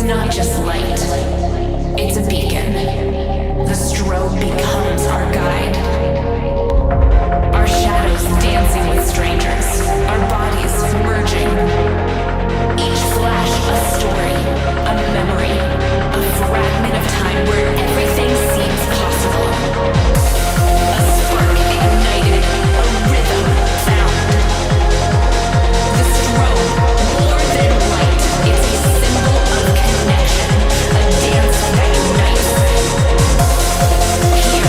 not just light, it's a beacon. The strobe becomes our guide. Our shadows dancing with strangers, our bodies merging. Each flash a story, a memory, a fragment of time where everything seems possible. A spark ignited, a rhythm found. The strobe, more than light, it's a symbol of connection, a dance that unites. Here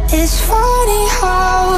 It's funny how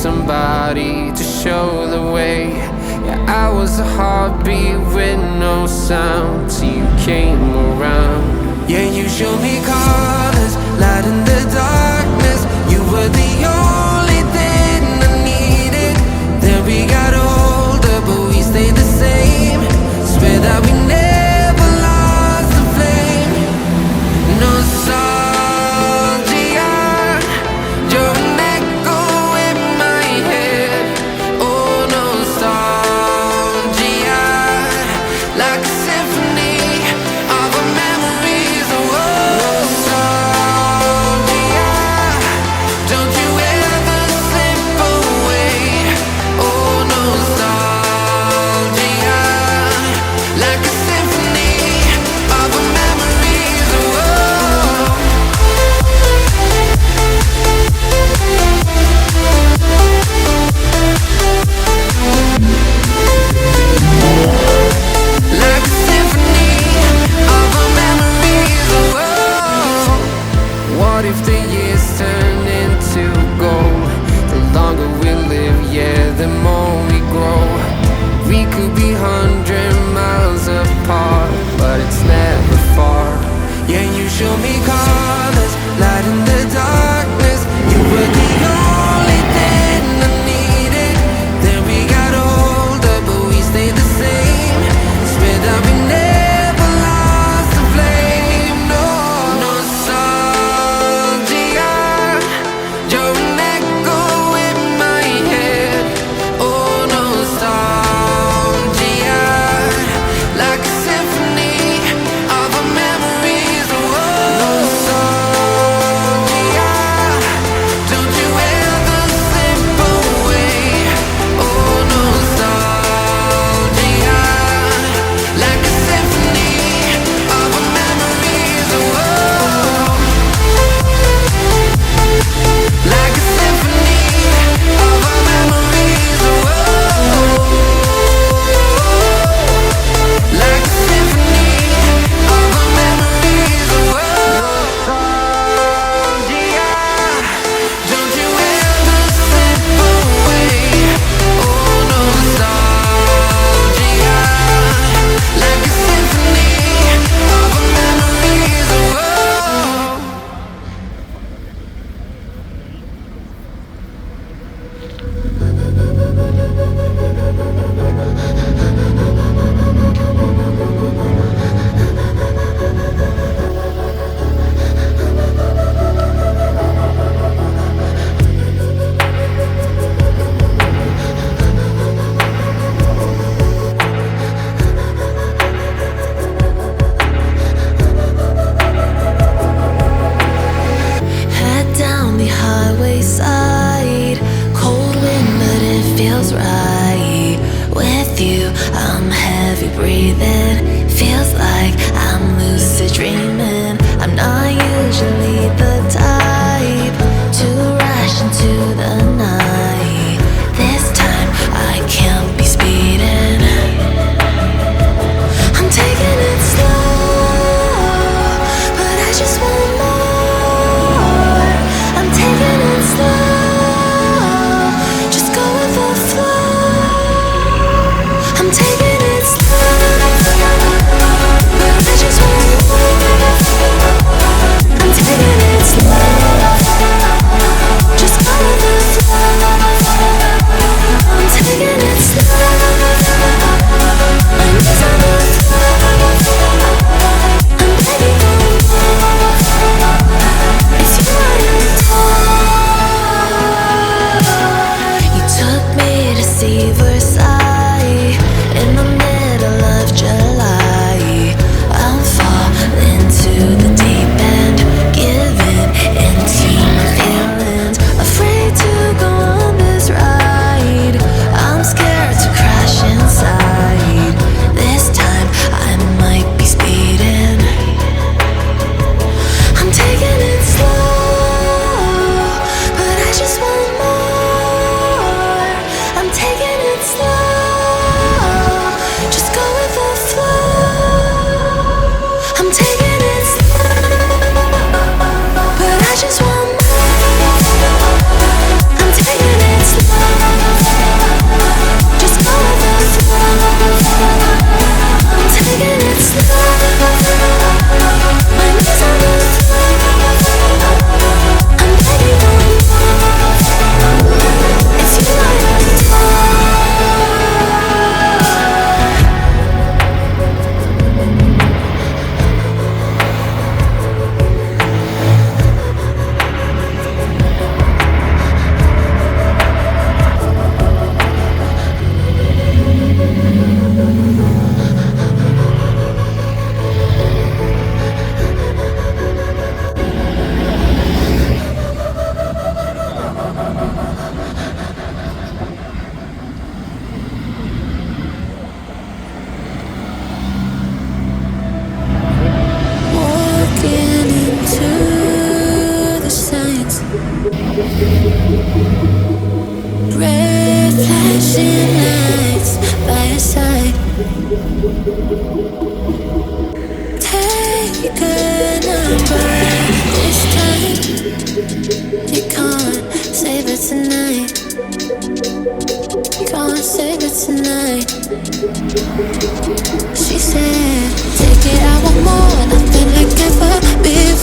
somebody to show the way. Yeah, I was a heartbeat with no sound till you came around. Yeah, you showed me colors, light in the darkness. You were the only thing I needed. Then we got older, but we stayed the same. Swear that we never lost the flame. Nostalgia, you're an echo in my head. Oh, nostalgia, like a symphony of our memories. Oh, nostalgia, don't you ever slip away. Oh, nostalgia, like a symphony of our memories. Oh, show me colors, light in the darkness. You were the only thing I needed. Then we got older, but we stayed the same. Swear that we never lost the flame. No nostalgia, you're an echo in my head. Oh, nostalgia, like a symphony of our memories. Oh, nostalgia, don't you ever slip away. Oh, nostalgia, like a symphony of our memories. Oh, like a symphony of our memories. Oh, like a symphony of our memories. Oh, nostalgia, don't you ever slip away. Oh, nostalgia, like a symphony of our memories. Oh, Head down the highway side, cold wind but it feels right. With you, I'm heavy breathing. Feels like I'm lucid dreaming. I'm not usually the type to rush into the night. This time I can't be speeding. I'm taking it slow, but I just want more. I'm taking it slow, just go with the flow. I'm taking it slow, but I just want more. I'm taking it slow, just go with the flow. I'm taking it slow, my knees on the floor. I'm begging for more. It's you I adore. You took me to see Versailles in the middle of July. I'm falling to the deep end, giving into my feelings. Afraid to go on this ride. I'm scared to crash inside. This time I might be speeding. I'm taking it slow, but I just want more. I'm taking it slow, just go with the flow. I'm taking it slow, but I just want more. I'm taking it slow, just go with the flow. I'm taking it slow, my knees on the floor. I'm begging for more. It's you I adore. Walking into the signs, red flashing lights by your side. Take a number this time. You can't save it tonight. Can't save it tonight. She said, take it, I want more, nothing like ever before.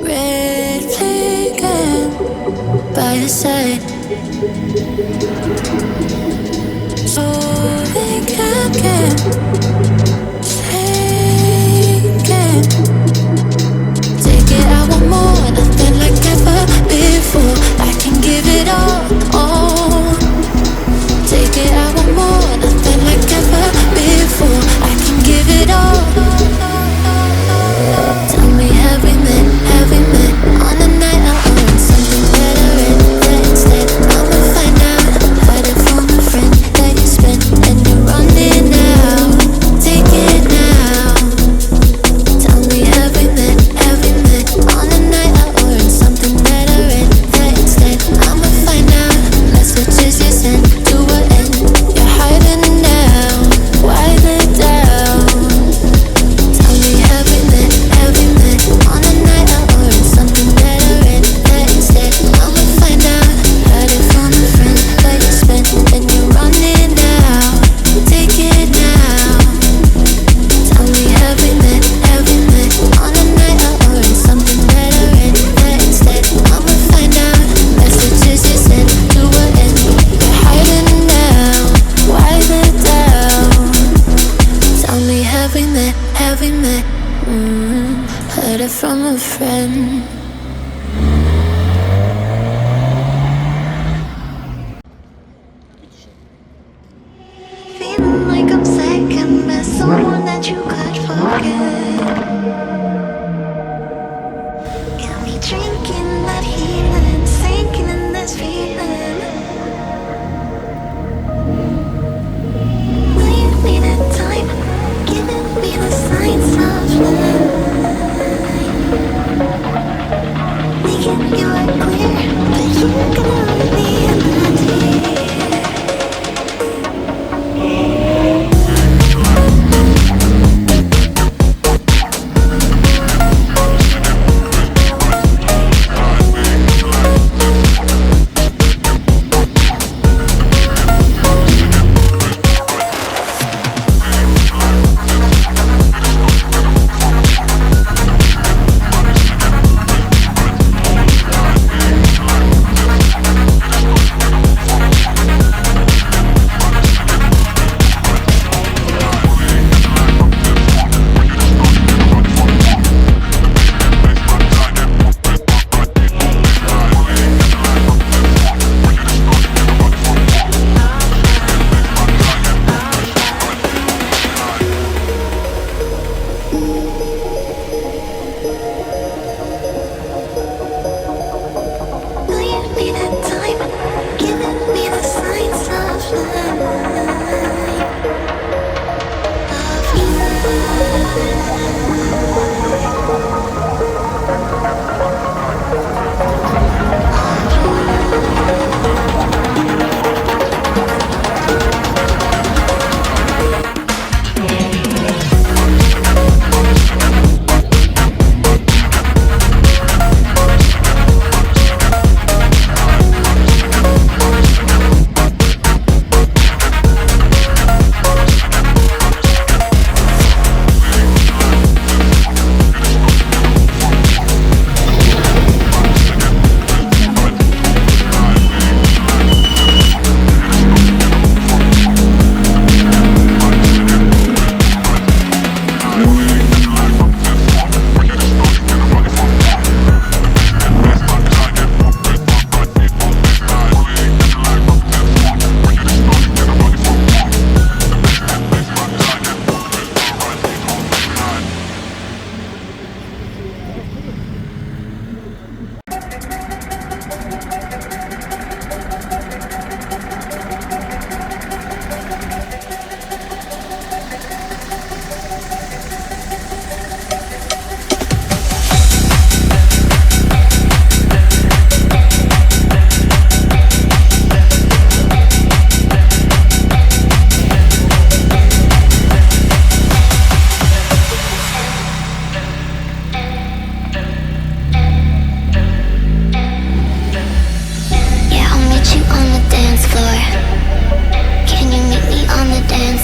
Red flickering by your side, so we can get taken. Take it, I want more, nothing like ever before. I can give it all. Take it, I want more, nothing like ever before. I can give it all. Tell me, have we met on a night out or in something better? That instead, I'ma find out. Heard it from a friend that you spent and you're running now. Take it now. Tell me, have we met on a night out or in something better? That instead, I'ma find out. Messages you sent to an end. You're hiding now. Why the doubt? Tell me, have we met on a night out or in something better? That instead, I'ma find out. Heard it from a friend that you spent and you're running now. Take it now. Tell me, have we met on a night out or in something better? That instead, I'ma find out. Messages you sent to an end. You're hiding now. Why the doubt? Tell me, have we met? Heard it from a friend. Feeling like I'm second best, someone that you could forget. Got me drinking that healing, sinking in this feeling. Will you need a time, giving me the signs of life? Making you are clear, but you're gonna leave me in the deep.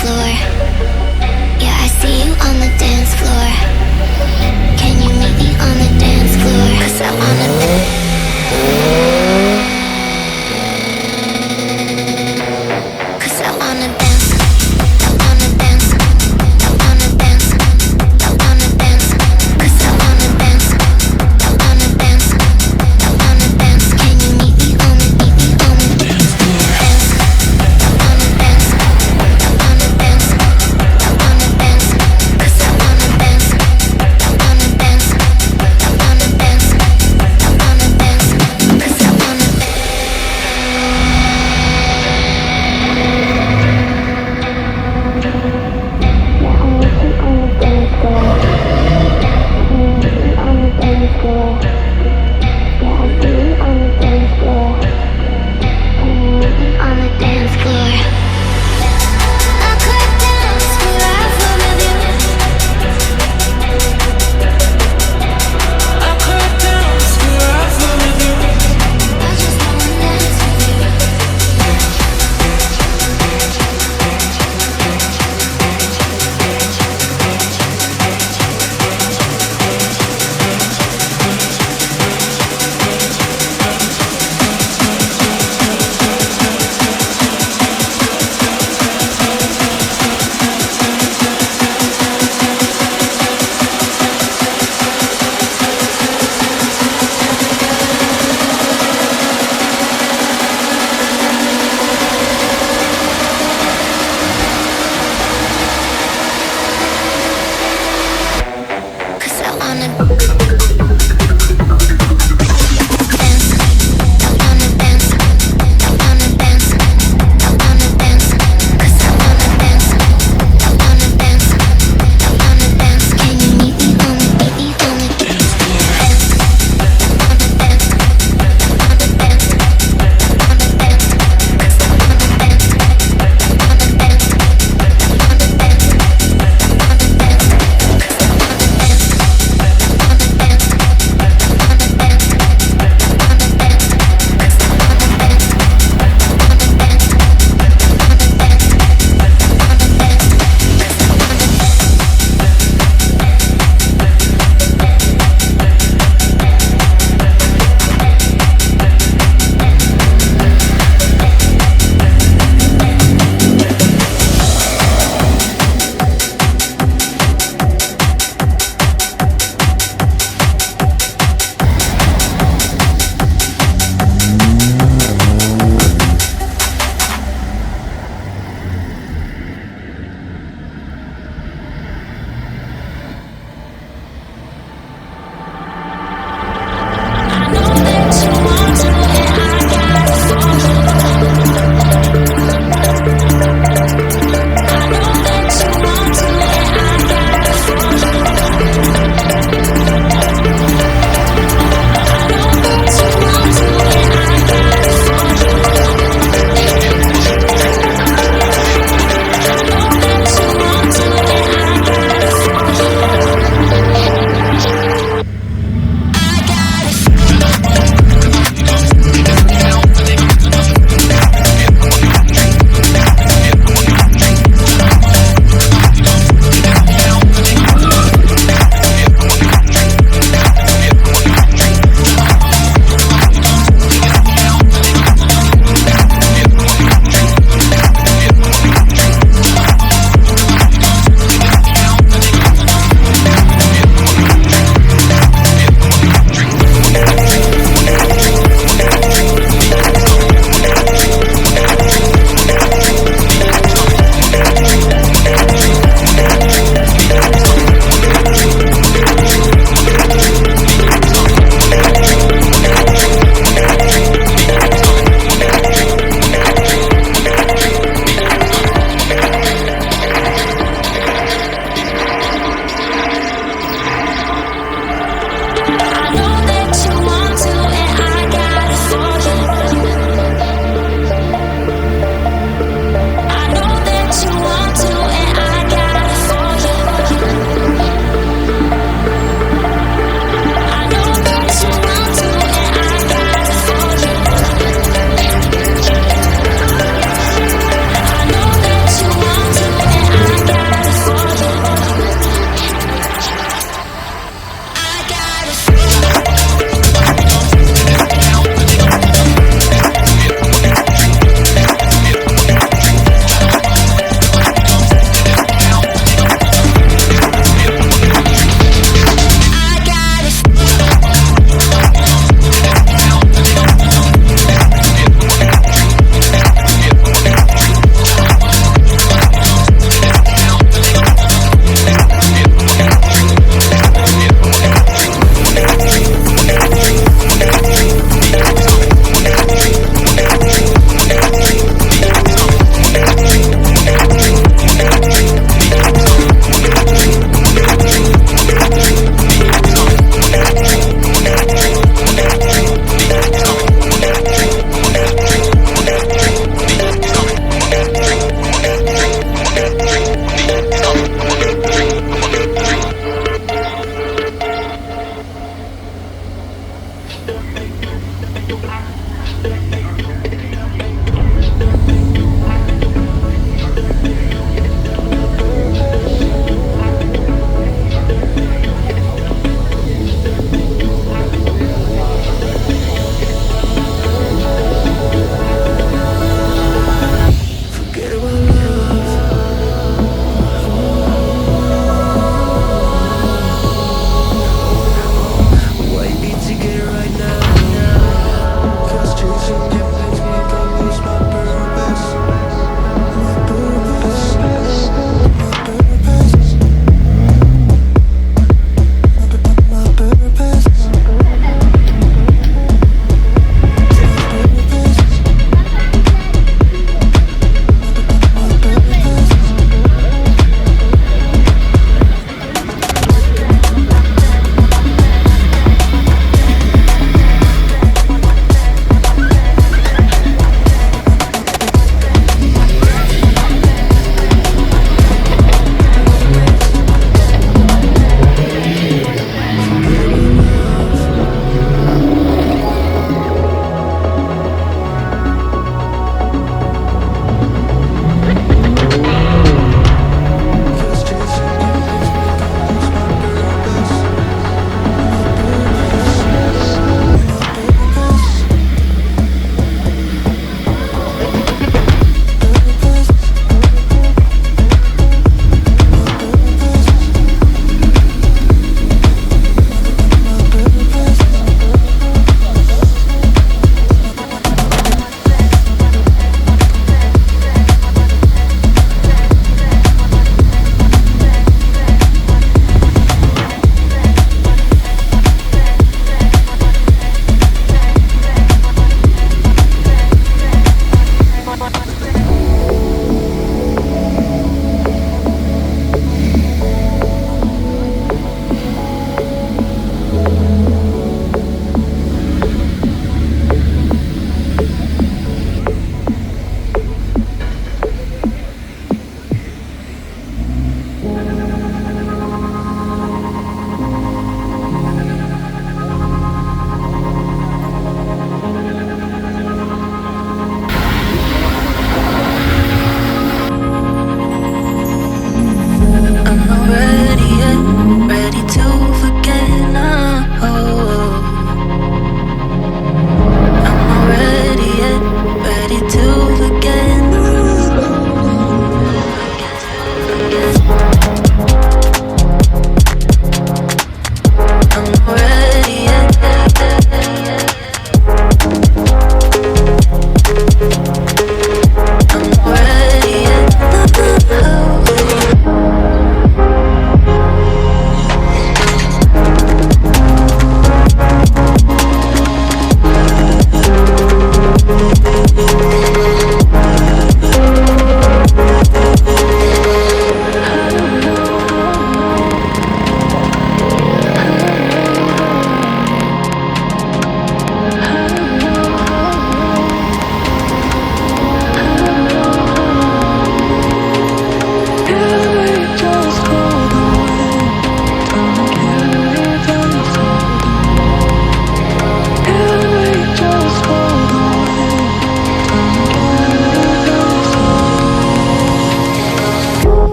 floor. Yeah, I see you on the dance floor.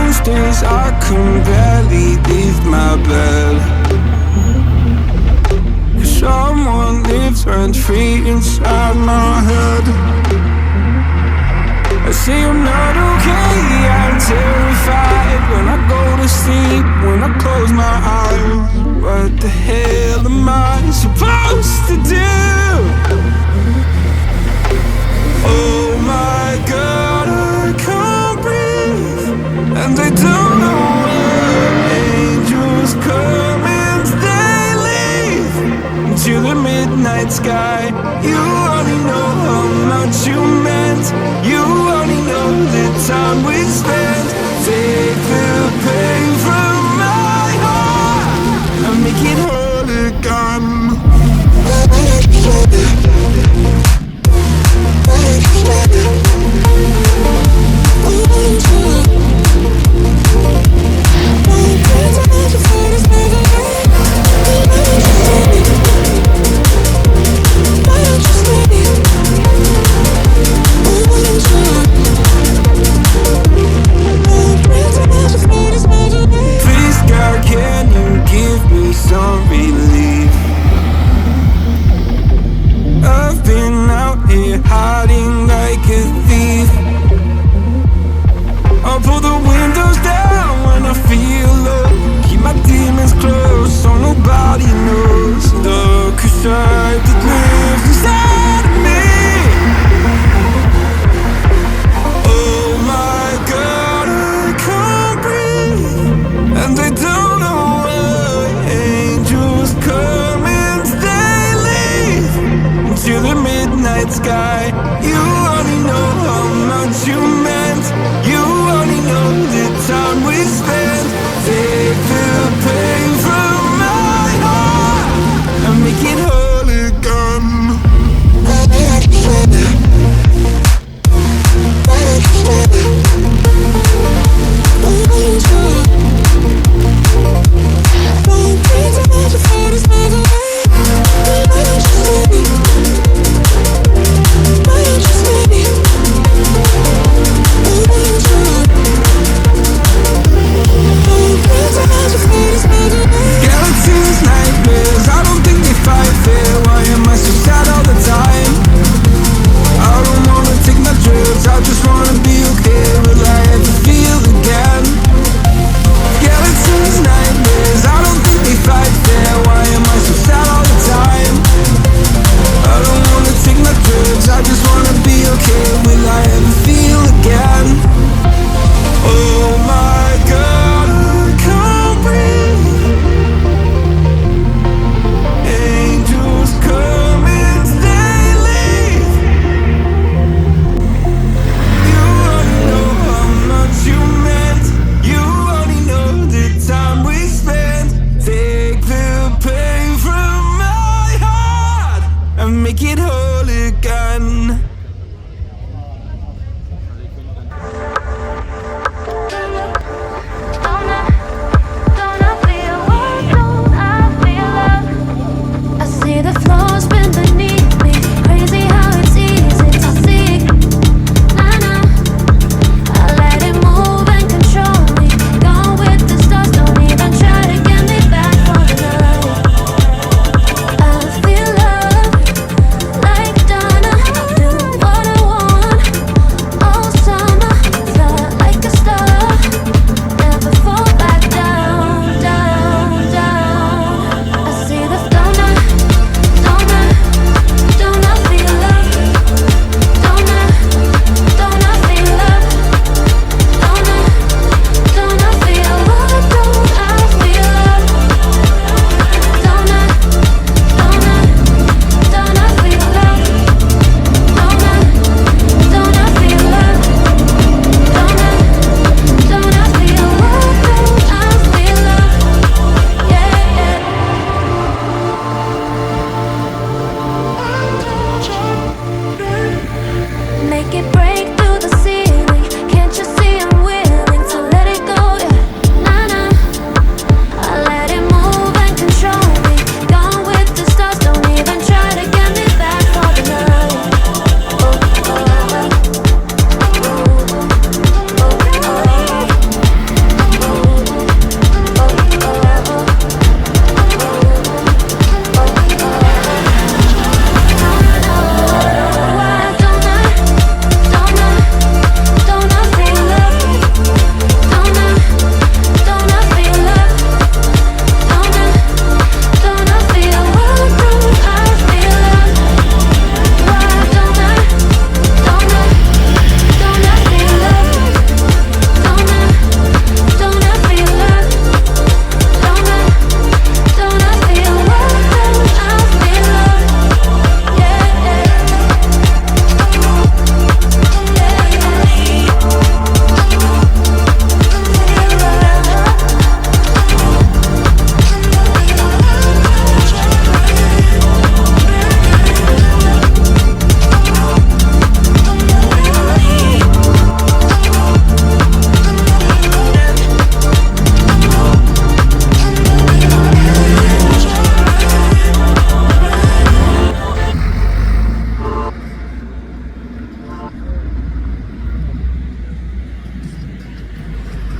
Most days I can barely leave my bed. Someone lives rent-free inside my head. I say I'm not okay, I'm terrified when I go to sleep, when I close my eyes. What the hell am I supposed to do? Oh my God, I can't breathe, and I don't know where angels come and they leave into the midnight sky. You only know how much you meant. You only know the time we spent. Take the pain from my heart and make it whole again.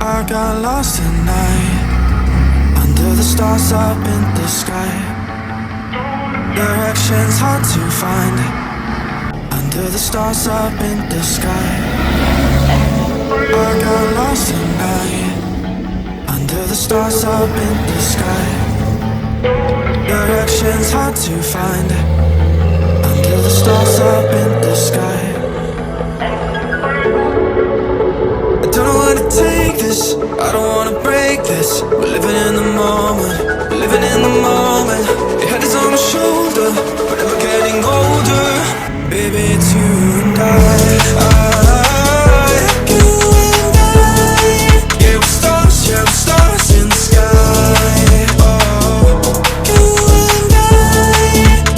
I got lost tonight under the stars up in the sky. Directions hard to find under the stars up in the sky. I got lost tonight under the stars up in the sky. Directions hard to find under the stars up in the sky. I don't know how to take this, I don't wanna break this. We're living in the moment, we're living in the moment. Your head is on my shoulder, but we're getting older. Baby, it's you and you and I. Yeah, we're stars in the sky. Oh, you and I.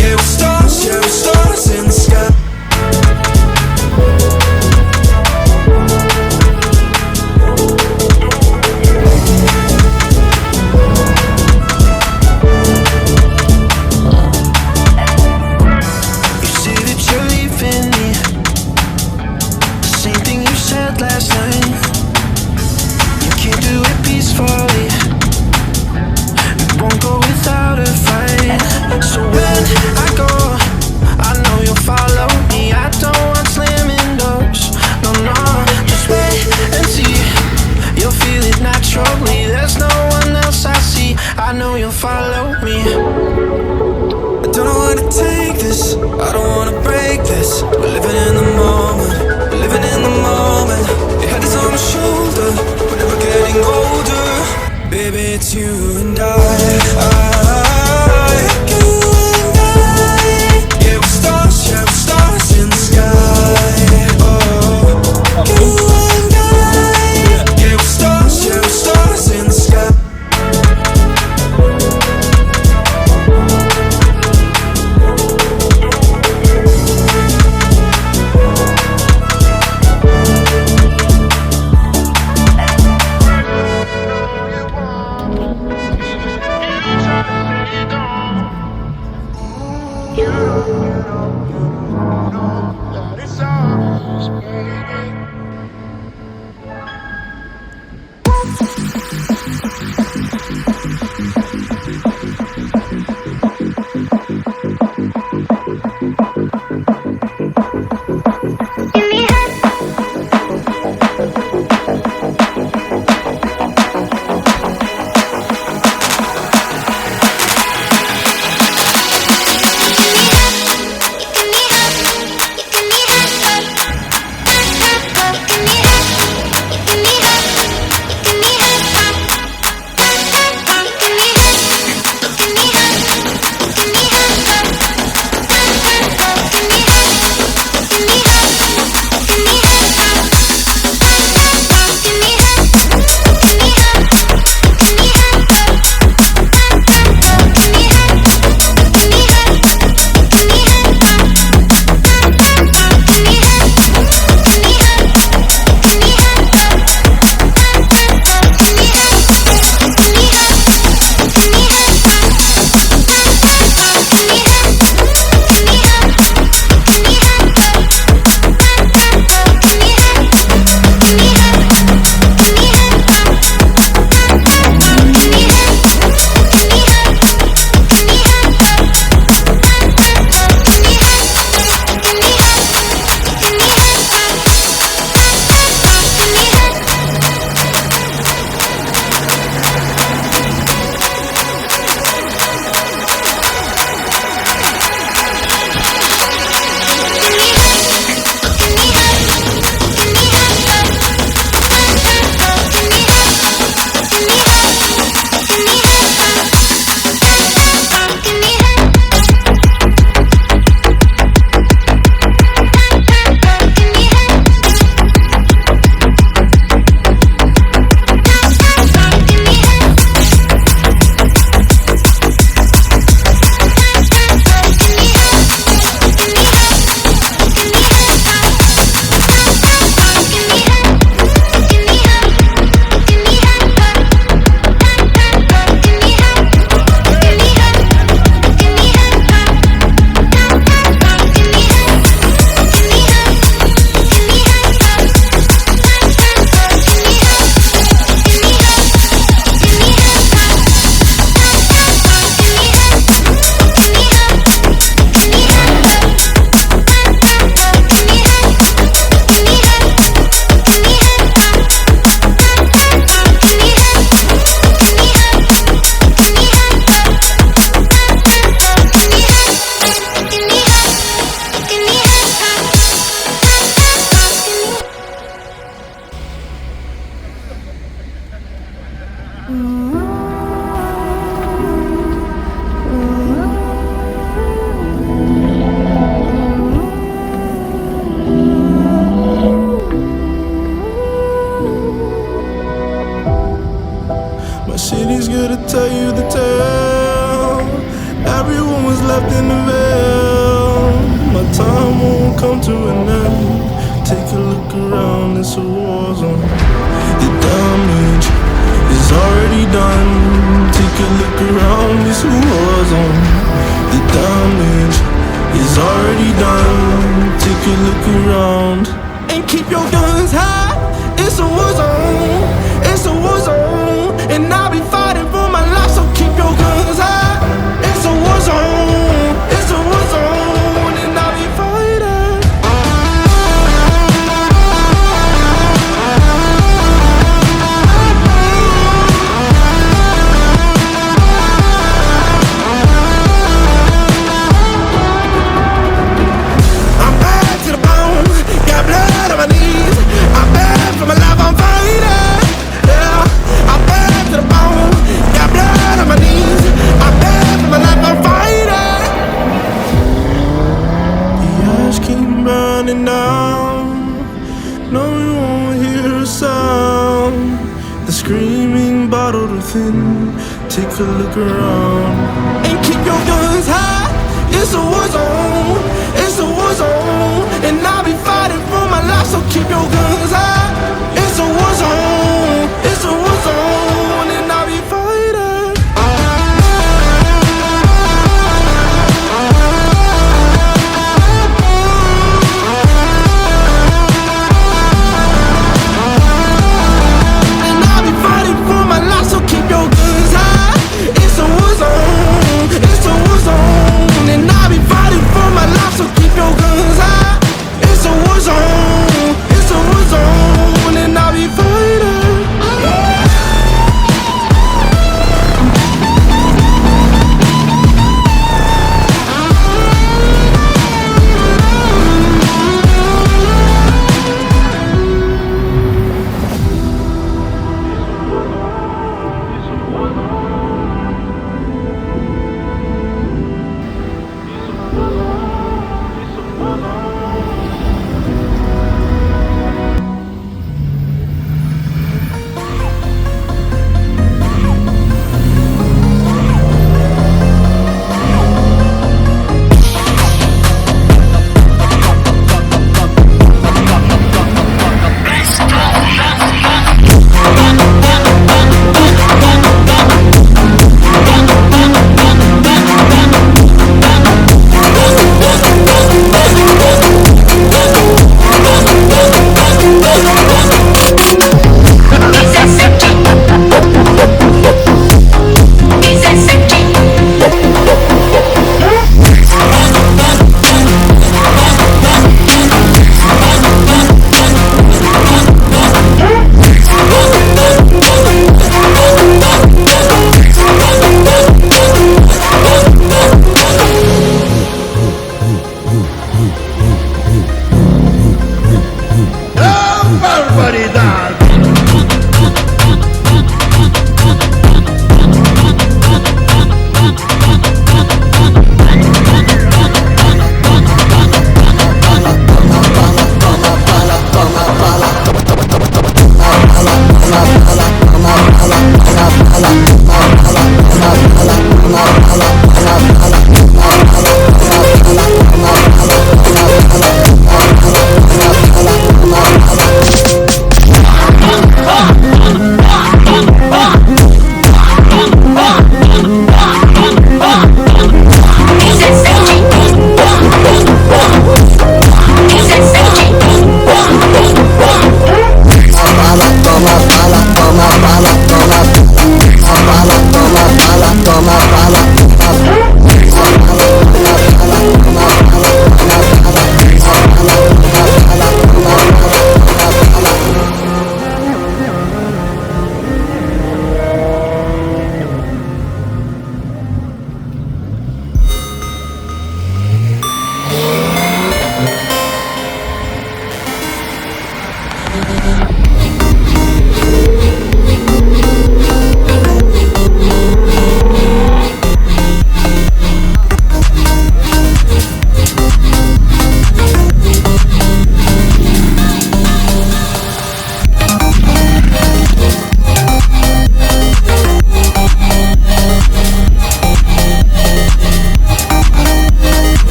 Yeah, we're stars in the sky. You see that you're leaving me, tell you the tale. Everyone was left in the veil. My time won't come to an end. Take a look around, it's a war zone. The damage is already done. Take a look around, it's a war zone. The damage is already done. Take a look around and keep your guns high. It's a war zone. It's a war zone, and I'll be fighting for my life. So keep your guns high. It's a war zone. It's a war zone, and I'll be fighting. I'm bad to the bone, got blood on my knees. I'm bad for my life, I'm fighting. Yeah, I'm bad to the bone, got blood on my knees. I'm bad for my life, I'm fighting. The ash keep burning down. No, you won't hear a sound. The screaming bottled within. Take a look around and keep your guns high. It's a war zone. It's a war zone, and I'll be fighting for my life. So keep your guns high. It's a war zone. It's a war zone, and I'll be fighting. And I'll be fighting for my life. So keep your guns high. It's a war zone. It's a war zone, and I'll be fighting for my life. So keep your guns high. It's a war zone. It's a war zone, and I'll be fighting.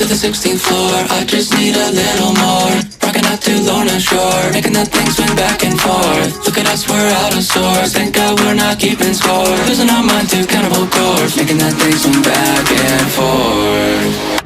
to the 16th floor, I just need a little more. Rocking out to Lorna Shore, making that thing swing back and forth. Look at us, we're out of sorts, thank God we're not keeping score. Losing our mind to cannibal chords, making that thing swing back and forth.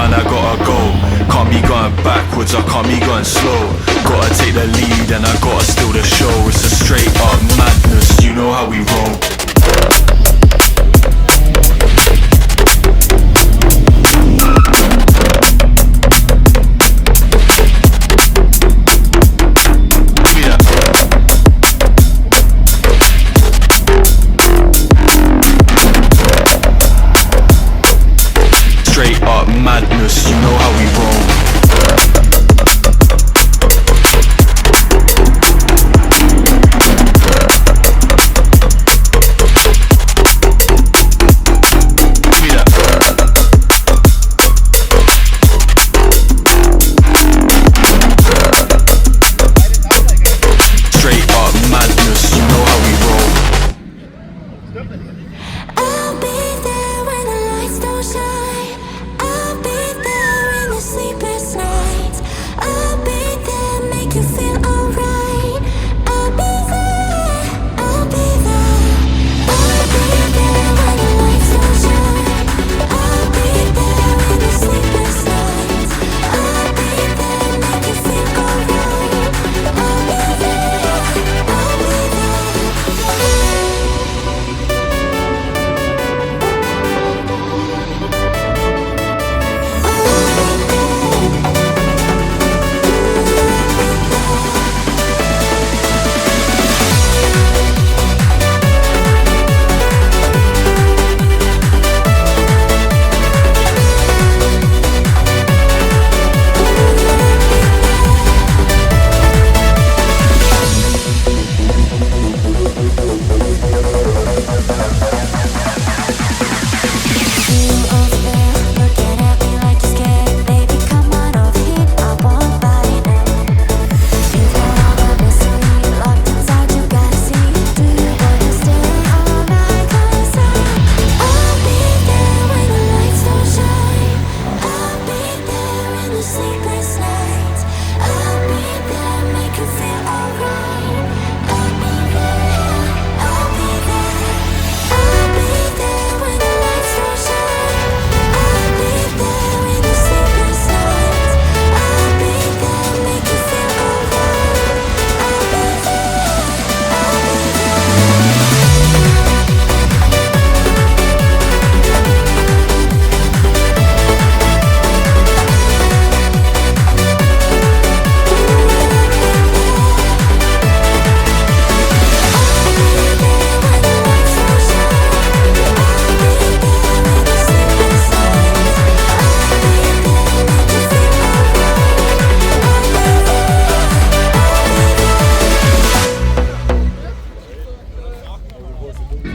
man, I gotta go. Can't be going backwards, I can't be going slow. Gotta take the lead and I gotta steal the show. It's a straight up madness, you know how we roll. Straight up madness, you know how we roll. Straight up madness, you know how we roll. I'll be there when the lights don't shine. I'll be there in the sleepless nights. I'll be there, make you feel alright. I'll be there, I'll be there. I'll be there when the lights don't shine. I'll be there in the sleepless nights. I'll be there, make you feel alright. I'll be there, I'll be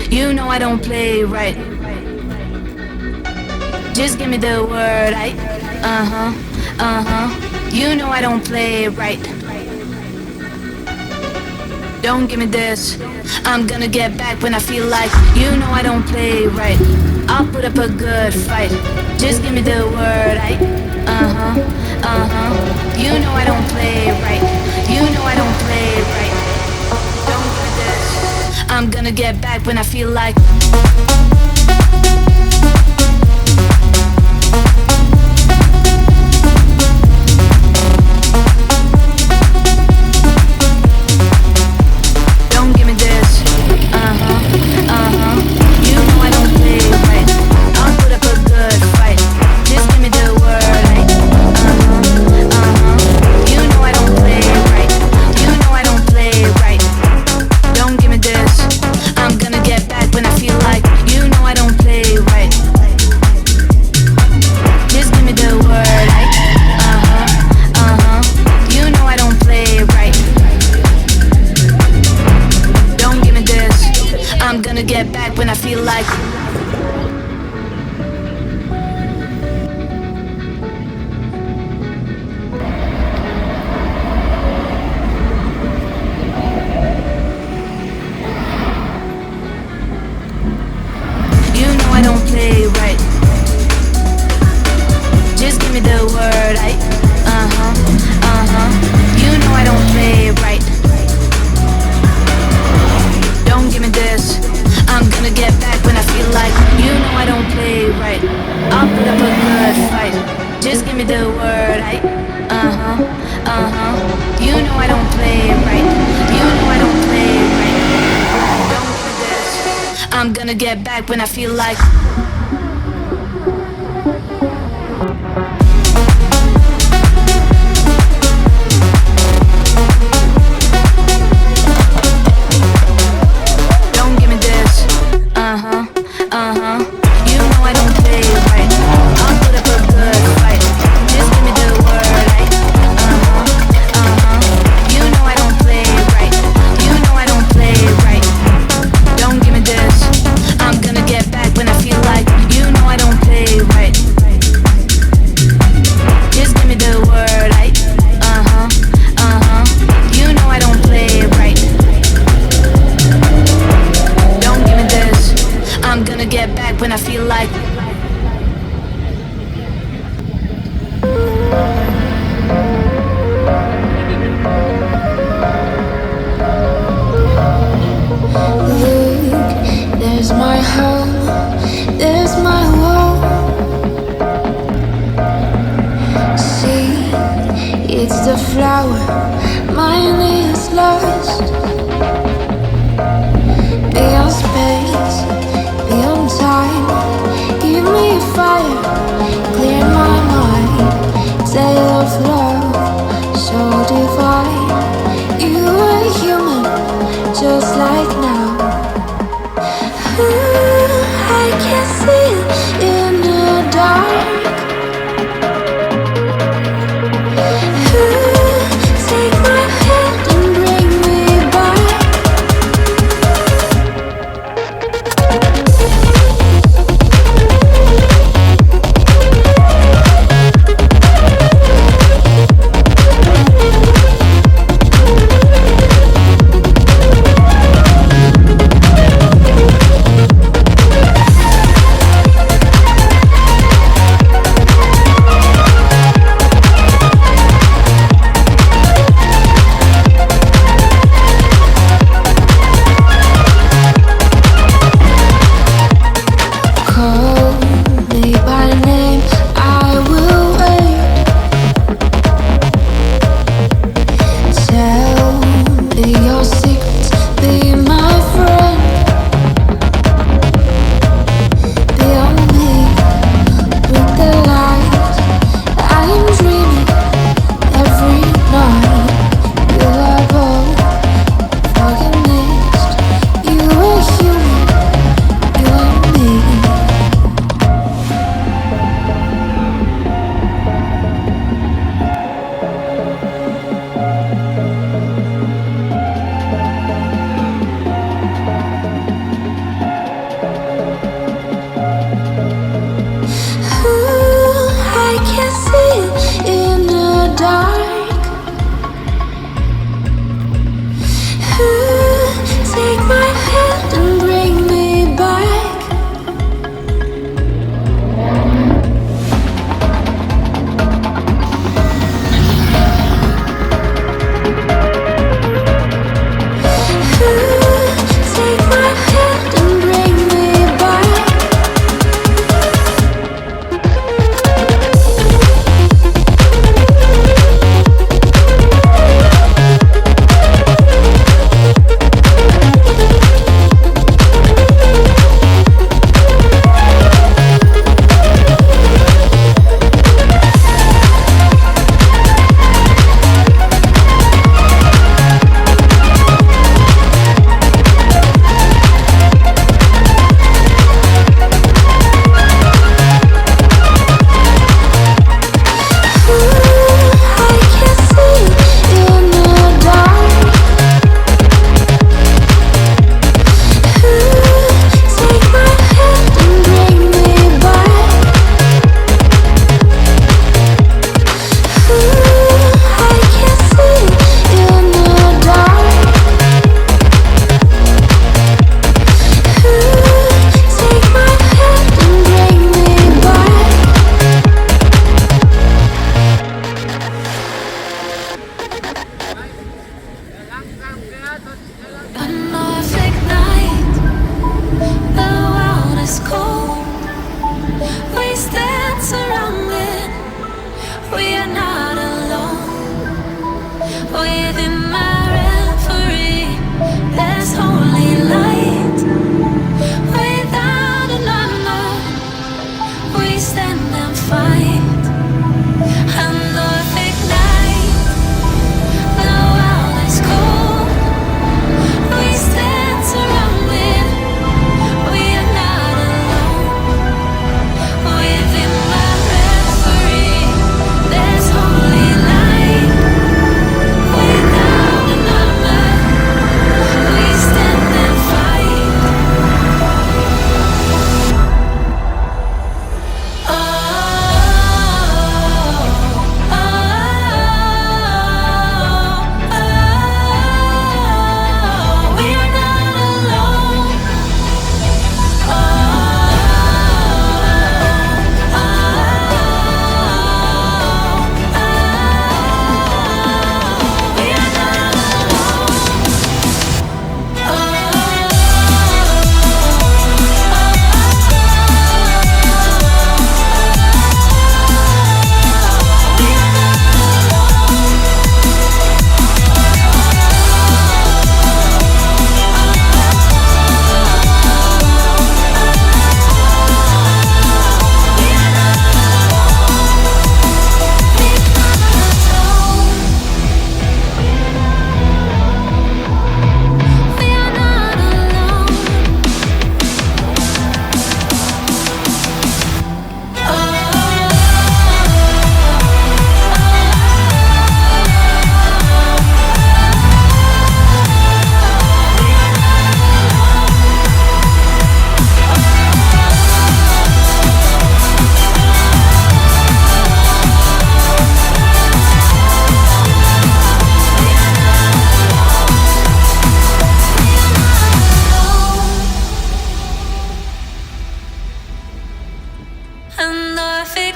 You know I don't play right. Just give me the word, You know I don't play right. Don't give me this. I'm gonna get back when I feel like. You know I don't play right. I'll put up a good fight. Just give me the word, You know I don't play right. You know I don't play right. Don't give me this. I'm gonna get back when I feel like. Get back when I feel like. You know I don't play right. Just give me the word, You know I don't play right. Don't give me this. I'm gonna get back when I feel like. I'm gonna get back when I feel like. Don't give me this. You know I don't play right. I'll put up a good fight. Just give me the word, right? You know I don't play right. You know I don't play right. Don't give me this. I'm gonna get back when I feel like. You know I don't play right. Just give me the word, right? You know I don't play right. Don't give me this. I'm gonna get back when I feel like. Look, there's my home, there's my wall. See, it's the flower, mine is lost. Beyond space, beyond time, give me fire, clear my mind. Tale of love, so divine. You are human, just like now. I can see it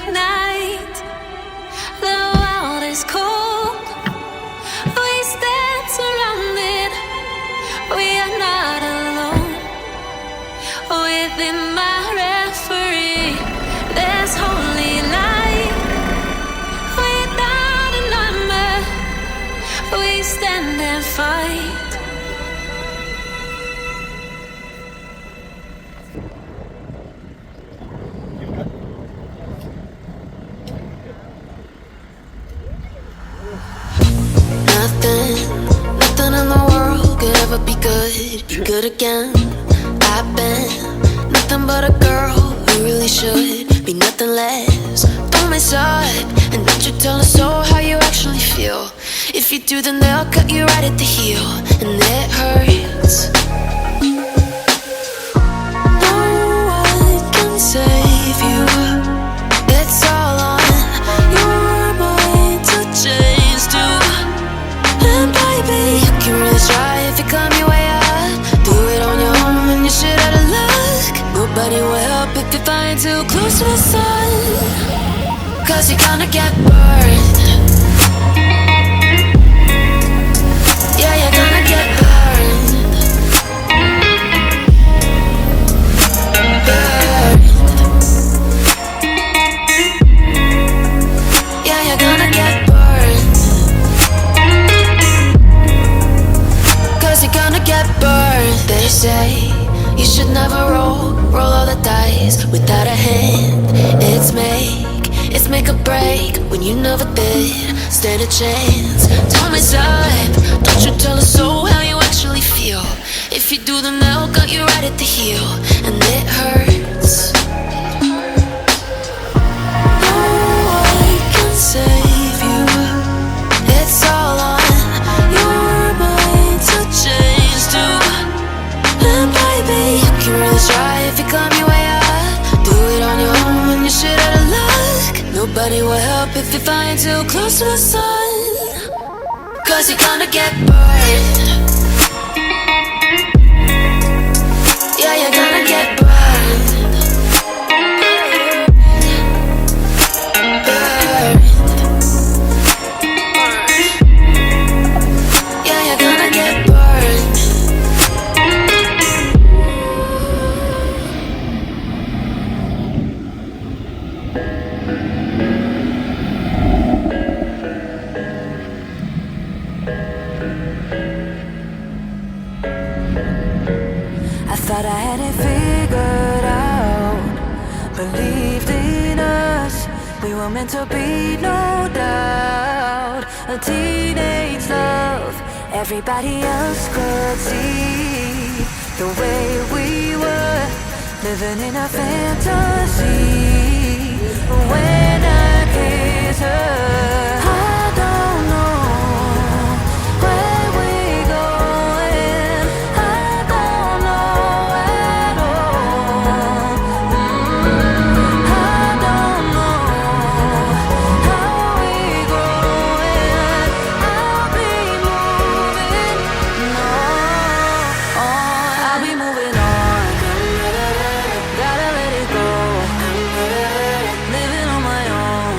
ignite. The world is cold. We stand surrounded. We are not alone. Within my referee, there's holy light. Without a number, we stand and fight. Nothing in the world could ever be good again. I've been nothing but a girl who really should be nothing less. Don't mess up, and don't you tell us so how you actually feel. If you do, then they'll cut you right at the heel, and it hurts. No one can save you. It's all on your mind to change too. And baby, you can really try if you climb your way up. Do it on your own and you're shit out of luck. Nobody will help if you're flying too close to the sun. Cause you're gonna get burned. Yeah, you're gonna get burned. Burned. Yeah, you're gonna get burned. Cause you're gonna get burned. They say you should never roll all the dice without a hand. It's make or break when you never did stand a chance. Don't mess up, don't you tell us so how you actually feel. If you do, then they'll cut you right at the heel, and it hurts. No one can save you. It's all on your mind to change too. And baby, you can really try if you climb your way up. Do it on your own when you're shit out of luck. Nobody will help if you're flying too close to the sun. Cause you're gonna get burned. Yeah, you're gonna get burned. Burned. Yeah, you're gonna get burned. I thought I had it figured out. Believed in us. We were meant to be, no doubt. A teenage love. Everybody else could see the way we were living in a fantasy. When I kiss her, I don't know where we're going. I don't know at all. I don't know how we're growing. I'll be moving on. I'll be moving on. Gotta let it go. Living on my own.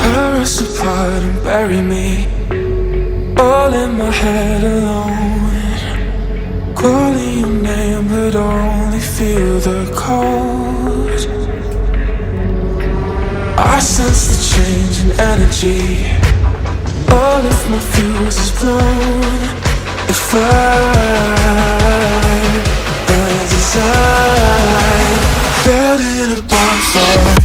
Tear us apart and bury me all in my head alone. Calling your name but only feel the cold. I sense the change in energy. All of my fuse is blown. The fire burns inside. Buried in a bonfire.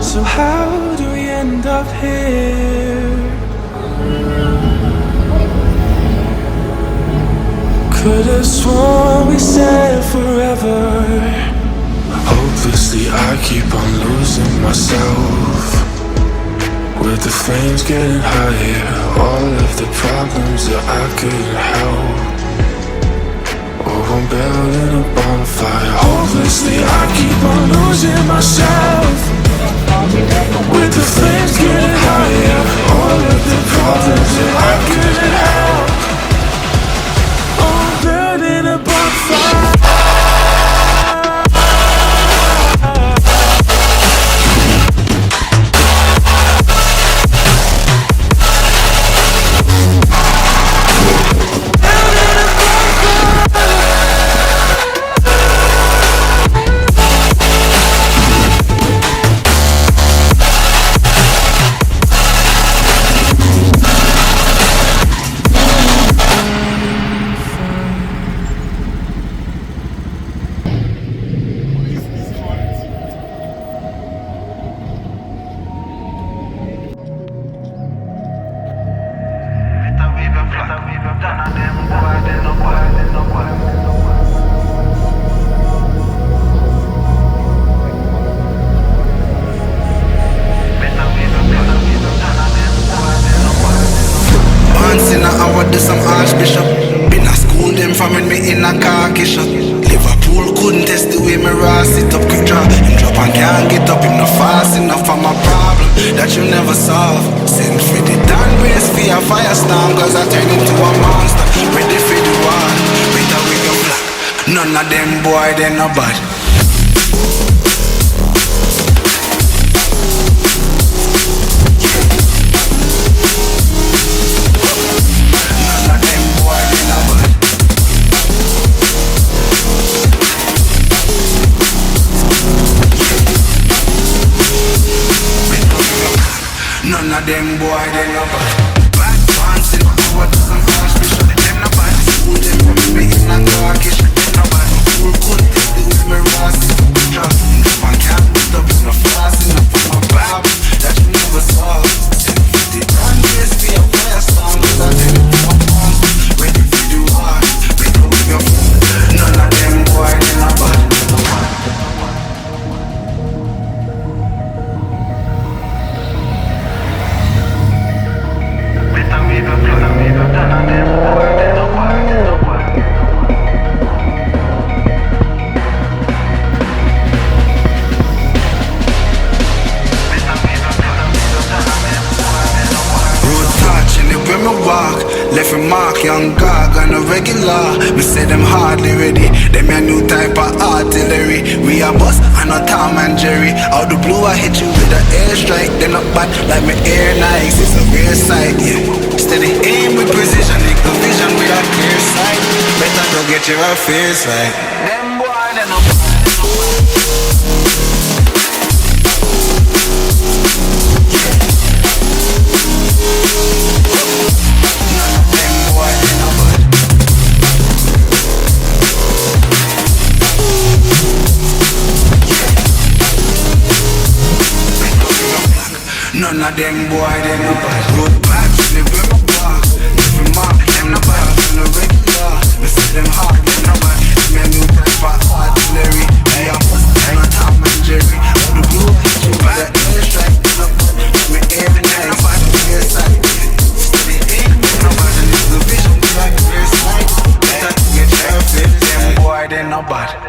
So how do we end up here? Could've sworn we said forever. Hopelessly I keep on losing myself. With the flames getting higher, all of the problems that I couldn't help. Oh, I'm building a bonfire. Hopelessly I keep on losing myself. With the flames getting higher, all of the problems that I couldn't help. Oh, I'm building a bonfire. Once in a hour do some archbishop. Been a school them from when me in a khaki shop. Liverpool couldn't test the way me raw sit up quick draw. Him drop and can't get up, him no fast enough for my problem that you never solve. Send for the down brace for a firestorm, cause I turn into a monster. Ready for the war, better with your flag. None of them boy, they no bad. None of them boy, they no bad. Bad pants in the power to some harsh bishop. Them no bad. School them from me in a khaki shop. Them no bad. School couldn't take the way me raw sit up the trap. Man can't put up no fast enough for my bab that you never saw. 750 grand grace for your fire song. Cause I tell you my moms ready for the war. Better with your phone. None of them boy, they no bad. regular. Me say them hardly ready. Them a new type of artillery. We a bust and a Tom and Jerry. Out the blue I hit you with an airstrike. Them not bad like my air Nikes. It's a rare sight, yeah. Steady aim with precision. Eagle vision with a clear sight. Better go get your affairs right. Them boy they no bad. None of them boy, they no bad. Road back, live with my bar. Different mark, them no bad. On the regular, me see them hard, them no bad. Me a new type of artillery. Hey, I'm a Tom and Jerry. All the blue, you bad. Airstrike, them no bad. Me air the night, I'm bad. Clear sight. Steady aim, them no bad. And it's the vision, be like clear sight. Better to get your fit. Them boy, they no bad.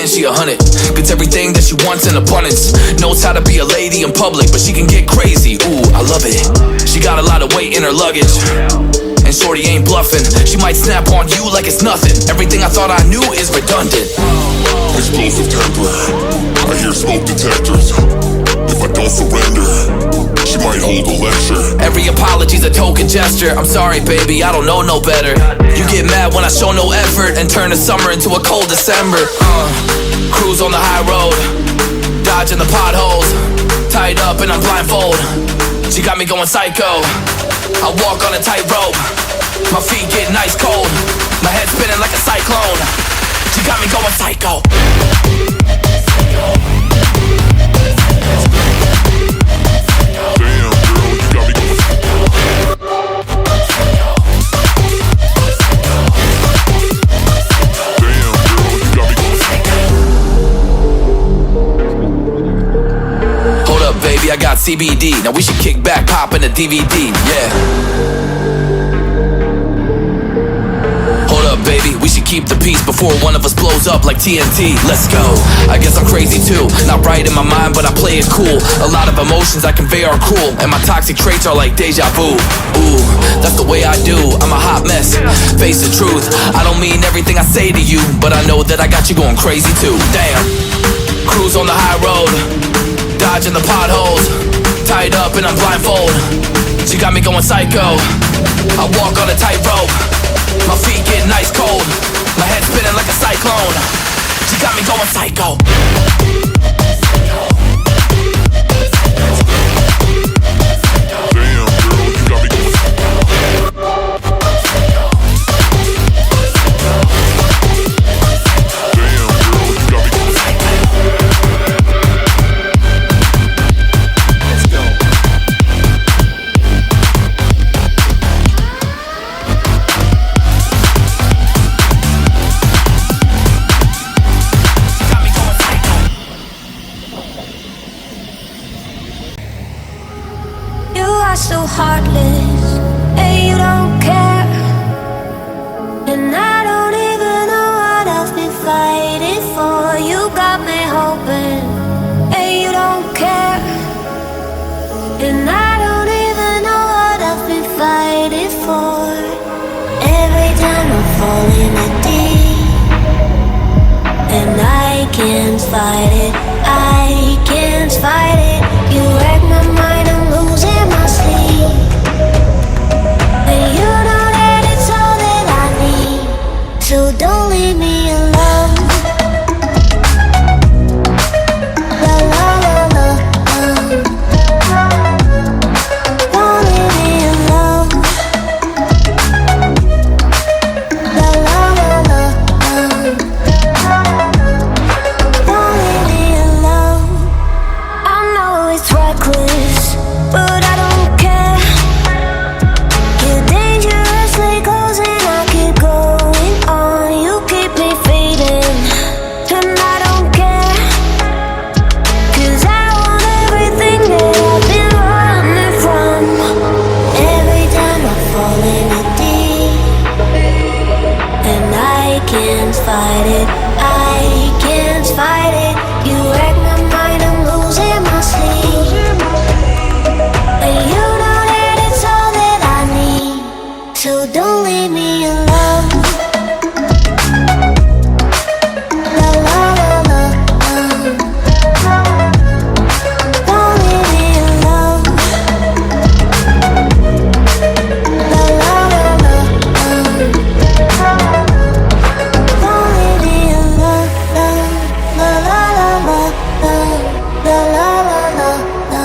She 100, gets everything that she wants in abundance. Knows how to be a lady in public, but she can get crazy, ooh, I love it. She got a lot of weight in her luggage, and shorty ain't bluffing. She might snap on you like it's nothing. Everything I thought I knew is redundant. Explosive temper, I hear smoke detectors. If I don't surrender, she might hold a lecture. Every apology's a token gesture. I'm sorry, baby, I don't know no better. You get mad when I show no effort and turn the summer into a cold December. Cruise on the high road, dodging the potholes, tied up and I'm blindfold. She got me going psycho. I walk on a tightrope, my feet getting ice cold, my head spinning like a cyclone. She got me going psycho. Damn, girl, you got me going. Damn, girl, you got me going. CBD. Now we should kick back, pop in a DVD, yeah. Hold up, baby, we should keep the peace before one of us blows up like TNT. Let's go. I guess I'm crazy too. Not right in my mind, but I play it cool. A lot of emotions I convey are cruel, and my toxic traits are like deja vu. Ooh, that's the way I do. I'm a hot mess. Face the truth. I don't mean everything I say to you, but I know that I got you going crazy too. Damn. Cruise on the high road, dodging the potholes, tied up and I'm blindfold. She got me going psycho. I walk on a tightrope. My feet getting ice cold. My head spinning like a cyclone. She got me going psycho. Damn, girl, you got me going so heartless, and you don't care. And I don't even know what I've been fighting for. You got me hoping, and you don't care. And I don't even know what I've been fighting for. Every time I fall in a deep, and I can't fight it, I can't fight it. You wreck my mind, I'm losing my sleep. And you know that it's all that I need, so don't leave me alone. La la la la, don't leave me alone. La la la la, don't leave me alone. I know it's reckless, but I don't care. You're dangerously close and I keep going on. You keep me fading, and I don't care. 'Cause I want everything that I've been running from. Every time I fall in a deep, and I can't fight it, I can't fight it. You wreck my mind, I'm losing my sleep. And you know that it's all that I need, so don't leave me alone. La la la la, don't leave me alone. La la la la, don't leave me alone. La la la la, la la la la, no,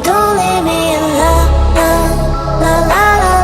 don't leave me alone. La la la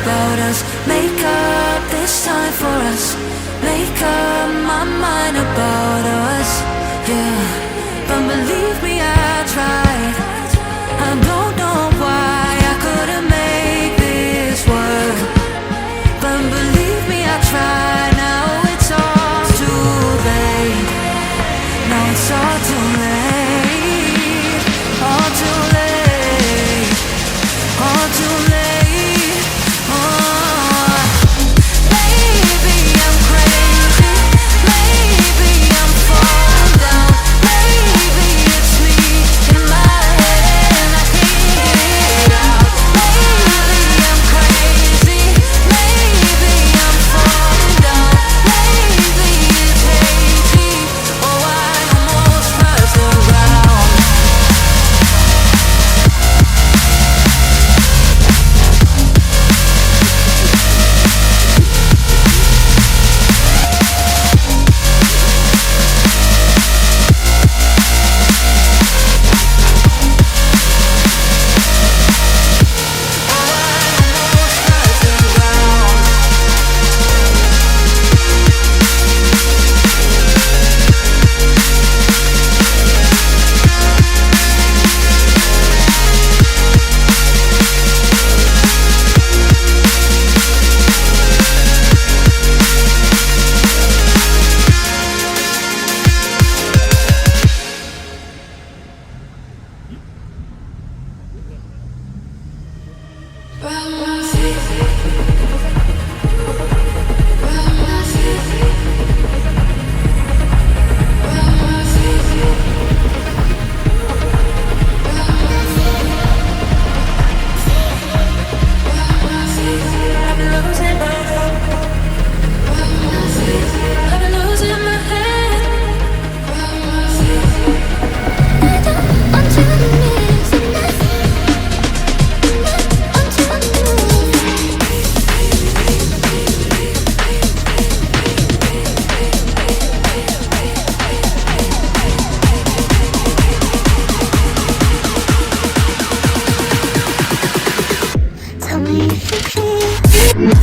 about us. Make up this time for us. Make up my mind about us. Yeah, but believe me, I tried. I don't know why I couldn't make this work, but believe me, I tried. Now it's all too late. Now it's all too late. All too late. All too late. Oh. Maybe I'm crazy. Maybe I'm falling down. Maybe it's me in my head and I can't get out. Maybe I'm crazy. Maybe I'm falling down. Maybe it's hazy. Oh, I almost passed around. Tell me if you feel.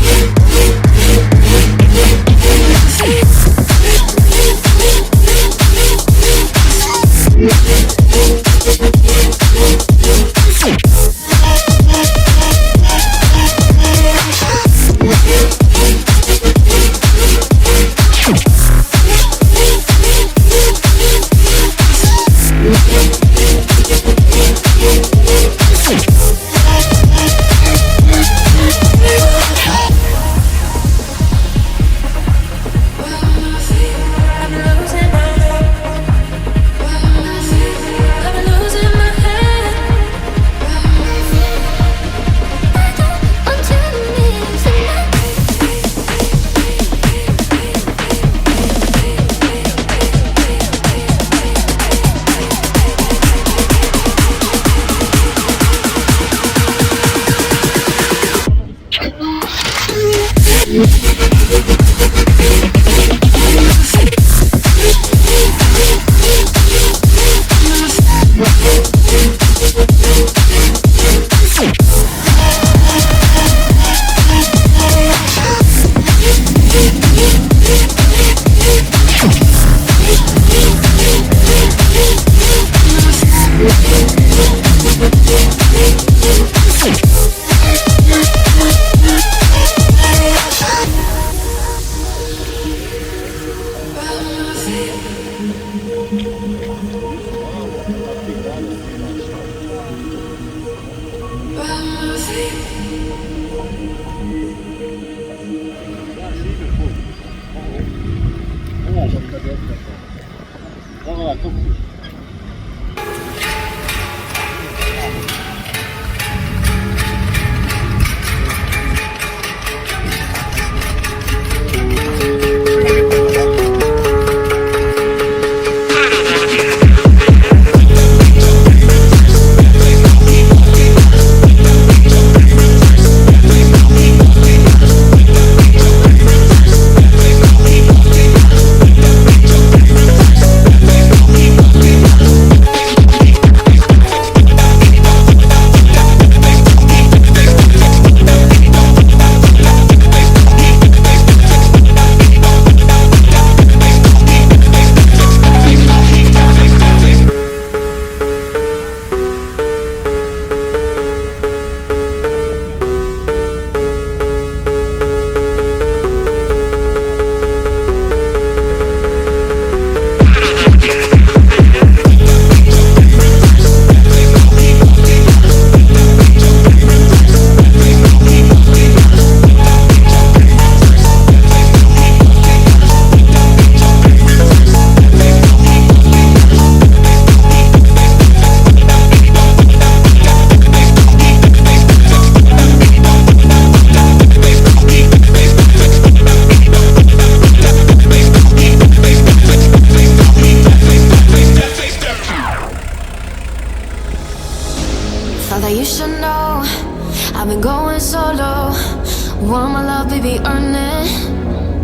Want my love, baby, earn it.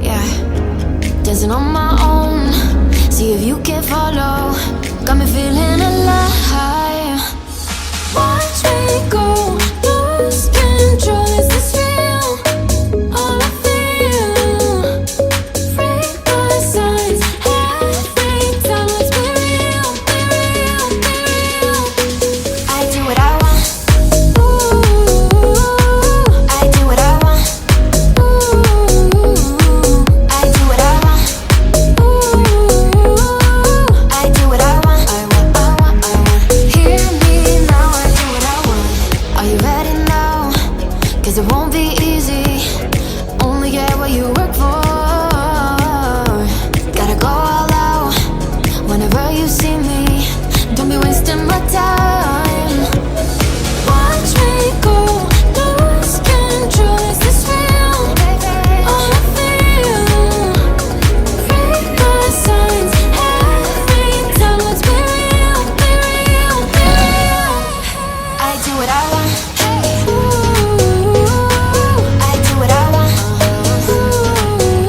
Yeah, dancing on my own. See if you can follow. Got me feeling alive. Watch me go, lose control. Is this real? All I feel. Break my signs. Every time, let's be real, be real, be real. I do what I want. Ooh, I do what I want. Ooh, I do what I want. Ooh, I do what I want. I want. Hear me now, I do what I want. Are you ready now? 'Cause it won't be easy. Only get what you work for. Gotta go all out whenever you see me. Don't be wasting my time. Watch me go, lose control. Is this real? All I feel. Break my signs. Every time, let's be real, be real, be real. I do what I want. Ooh, I do what I want. Ooh,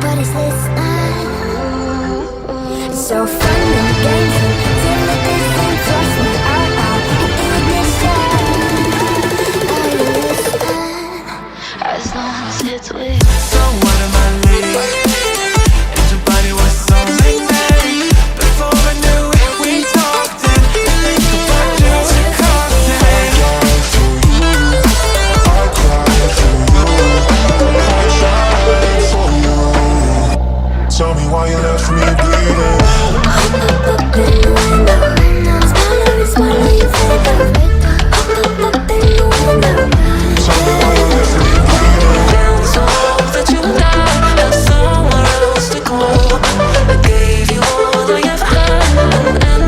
What is this now? It's so fun and games until it isn't. Trust me, I'll ignition. Are you listening? As long as it's with. So what am I late? And your body was so magnetic. Before I knew it, we talked and think about you and cocktail. Tell me why you left me bleeding. Up in the window, smaller you think of. Up in the window. Tell me why you left me bleeding. Feels so that you died, have somewhere else to go. I gave you all I have had, and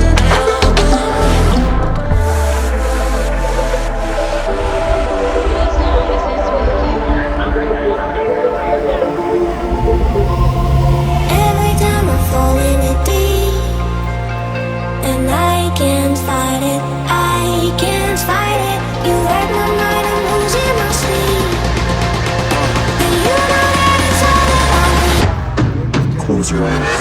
Every time I fall in it deep, and I can't fight it, I can't fight it. You wreck my mind, I'm losing my sleep. And you know that it's all that I need. Close your eyes.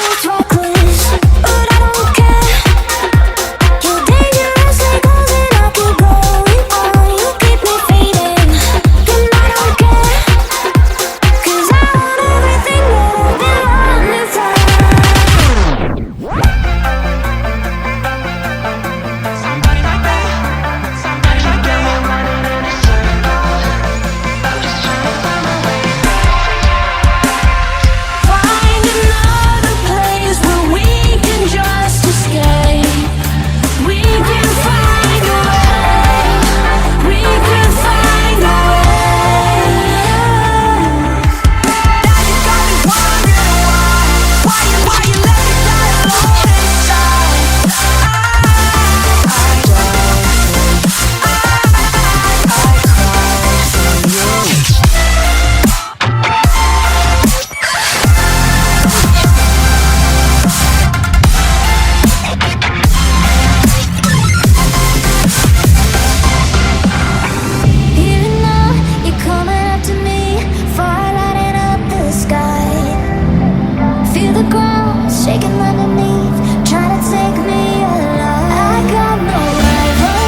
It's reckless, but I don't care. You're dangerous like holes and I keep going on. You keep me fading, and I don't care. 'Cause I want everything that I've been running from. somebody like that, somebody like that. Running in a circle, I'm just trying to find my way back. Find another place where we can just escape. We can find a way. We can find a way. Now you got me wondering why you let me die alone inside. I cry for you. Even though you're coming up to me, fire lighting up the sky. Feel the ground shaking underneath, trying to take me alive. I got no rival,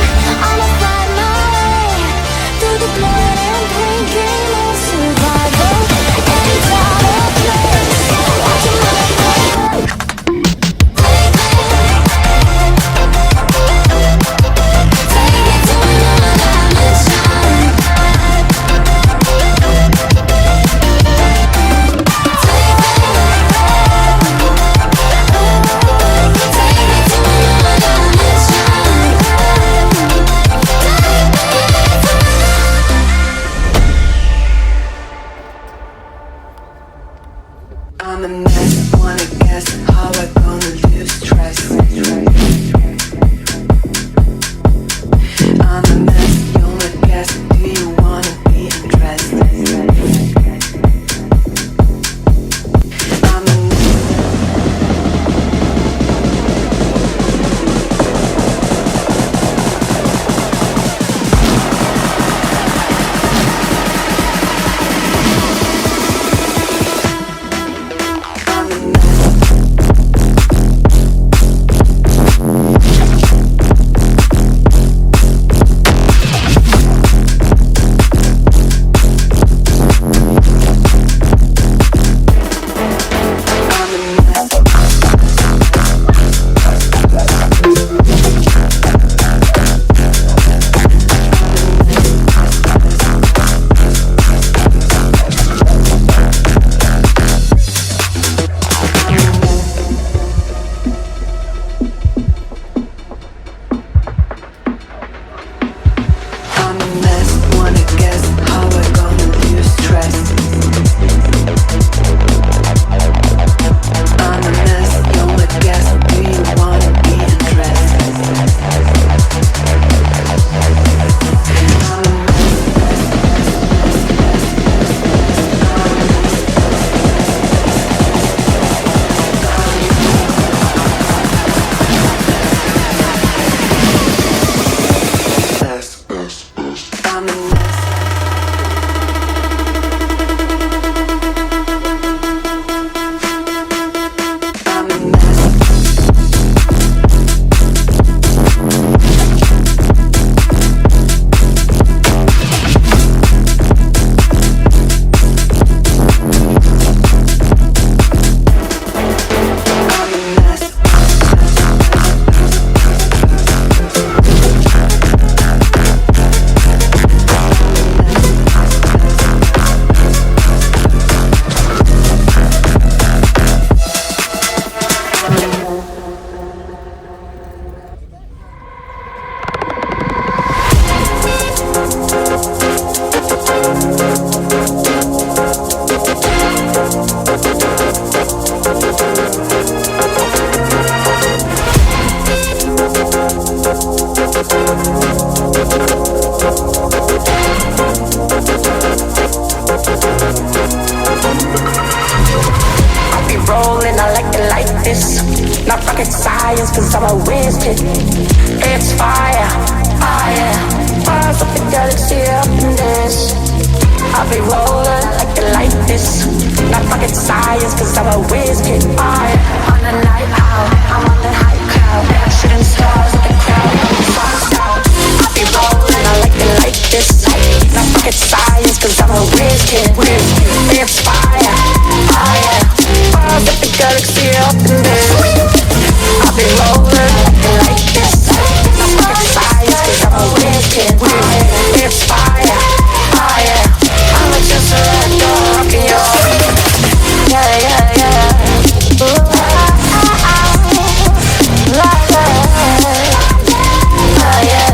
I'ma find my way through the blood and pain, game of survival. Any time or place, watching my life. Take me to another dimension. I'm a mess, wanna guess how I gonna lose stress. I'm a mess, you wanna guess, do you wanna be undressed? I'm a like this. Not rocket science, cause I'm a whiz kid. It's fire, fire. Bars of the galaxy up in this. I'll be rolling like you like this. Not rocket science, cause I'm a whiz kid. Fire. On the night out, I'm on the high cloud. Shooting stars at the crowd, songs out. I'll be rolling, I like it like this. Not rocket science, cause I'm a whiz kid. It's fire, fire. Bars of the galaxy up in this. I'll be rolling like this. Not rocket science, cause I'm a whiz kid. It's fire, fire. I'ma just let go, rockin' your. Yeah, yeah, yeah. Ooh, like that. Yeah, yeah.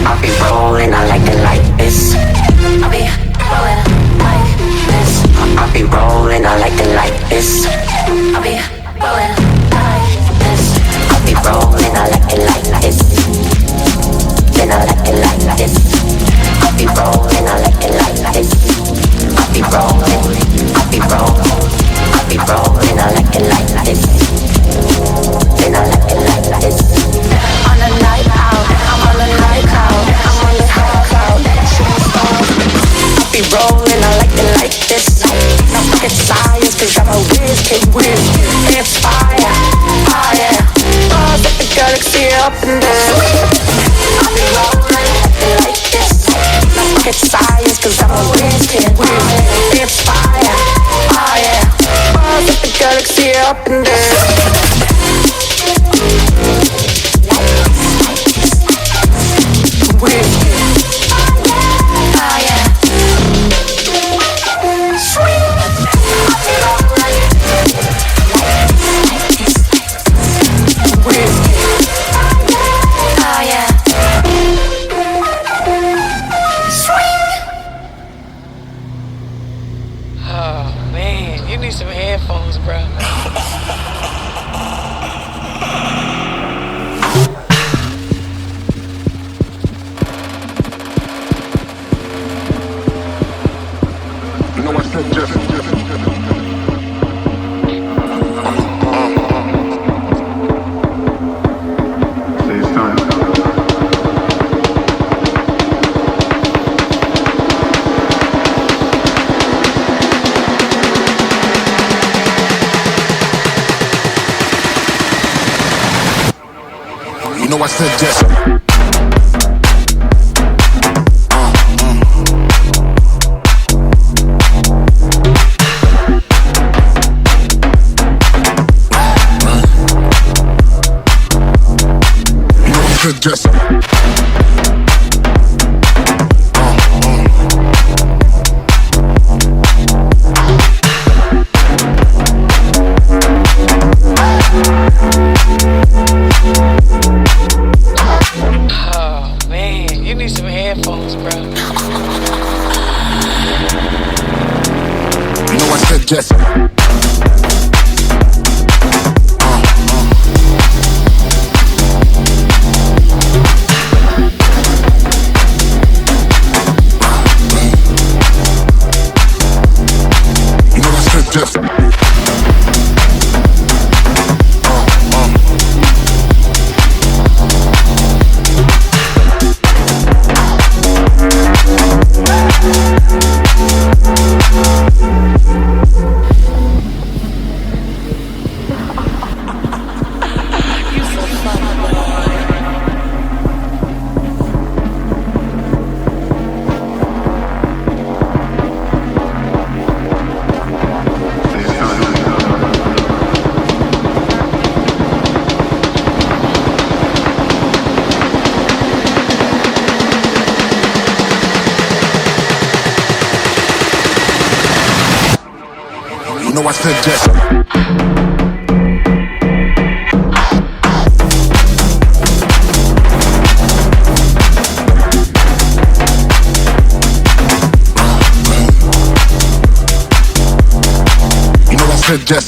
I'll be rolling, I like it like this. I'll be rolling like this. I'll be rolling, I like it like this. I'll be rolling like this. I'll be rolling, I like it like this. Then I like it like this. I'll be rolling, I like it like this. I'll be rolling, I'll be rolling, I'll be rolling, I like it like this. Then I like it like this. On the night out, I'm on the night cloud, I'm on the high cloud, shooting stars. I'll be rolling, I like it like this. Not rocket science, cause I'm a whiz kid. It's fire, fire. Bars of the galaxy up in this. I'll be rolling like this. Not rocket science, cause I'm a whiz kid. It's fire, fire. Bars of the galaxy up in this. You know I said yes. Just Jesse. I said yes. You know I said yes.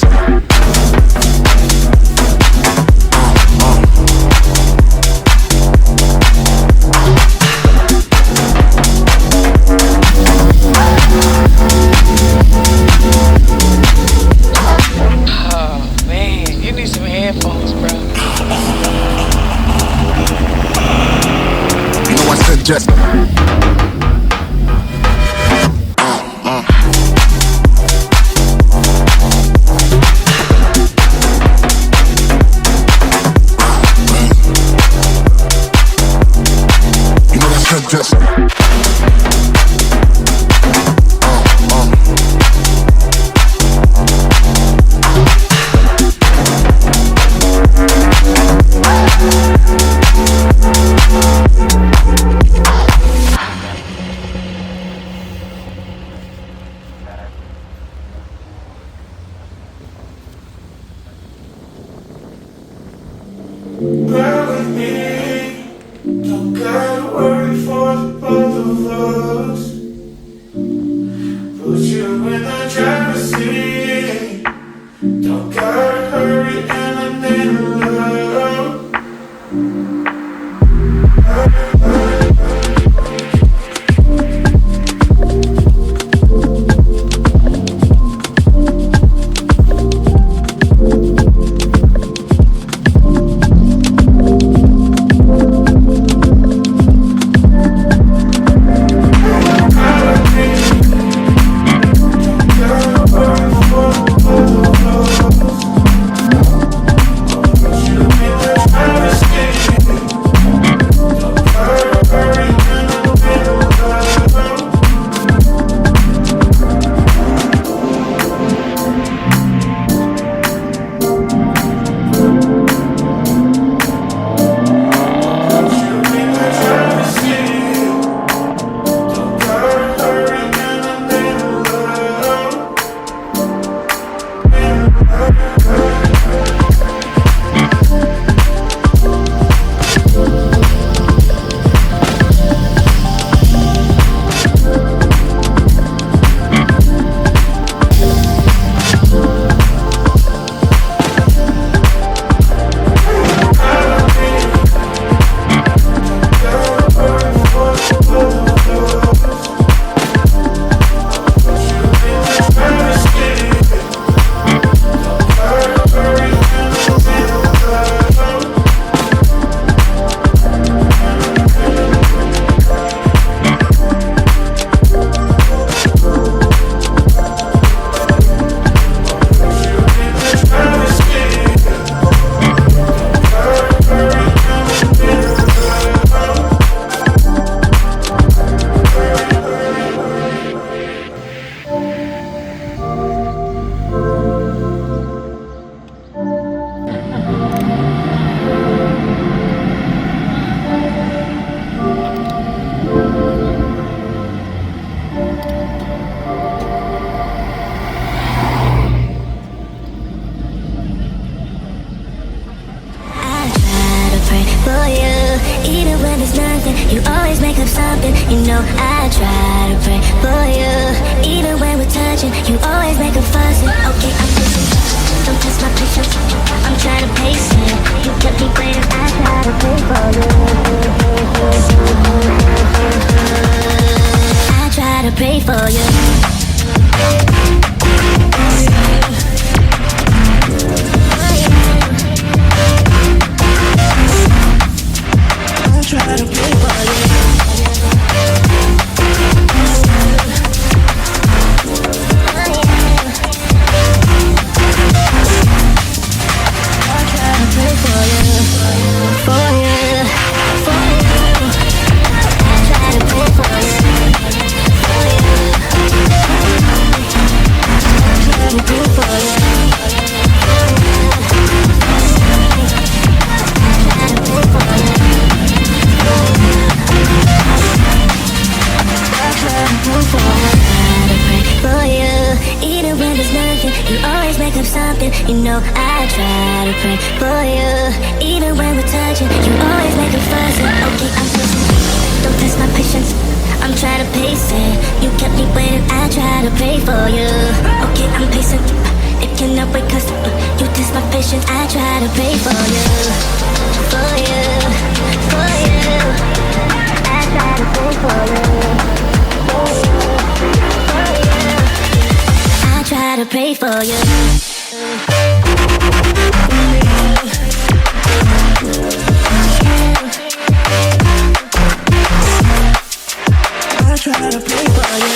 try to pray for you.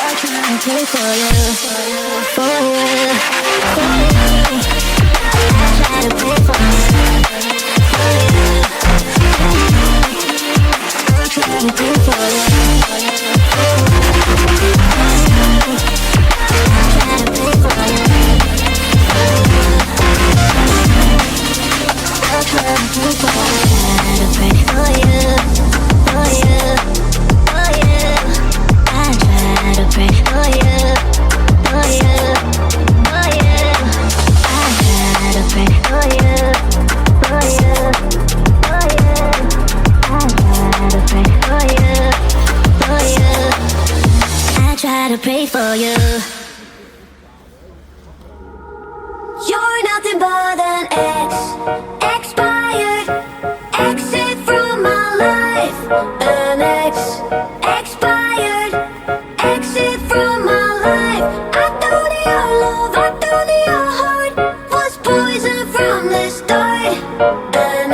I try to pray for you, for you, for you. I try to pray for you, I try to pray for you. Pray for you. You're nothing but an expired exit from my life. An expired exit from my life. I thought your love, I thought your heart was poison from the start. An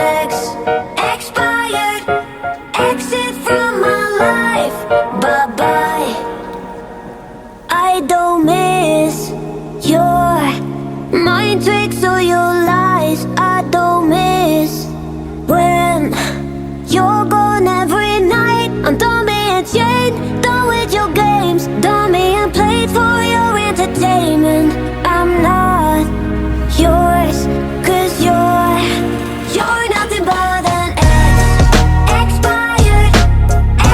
expired exit from my life. Bye bye. I don't miss your mind tricks or your lies. I don't miss when you're gone every night. I'm done being chained, done with your games, done being played for your entertainment. I'm not yours, 'cause you're nothing but an expired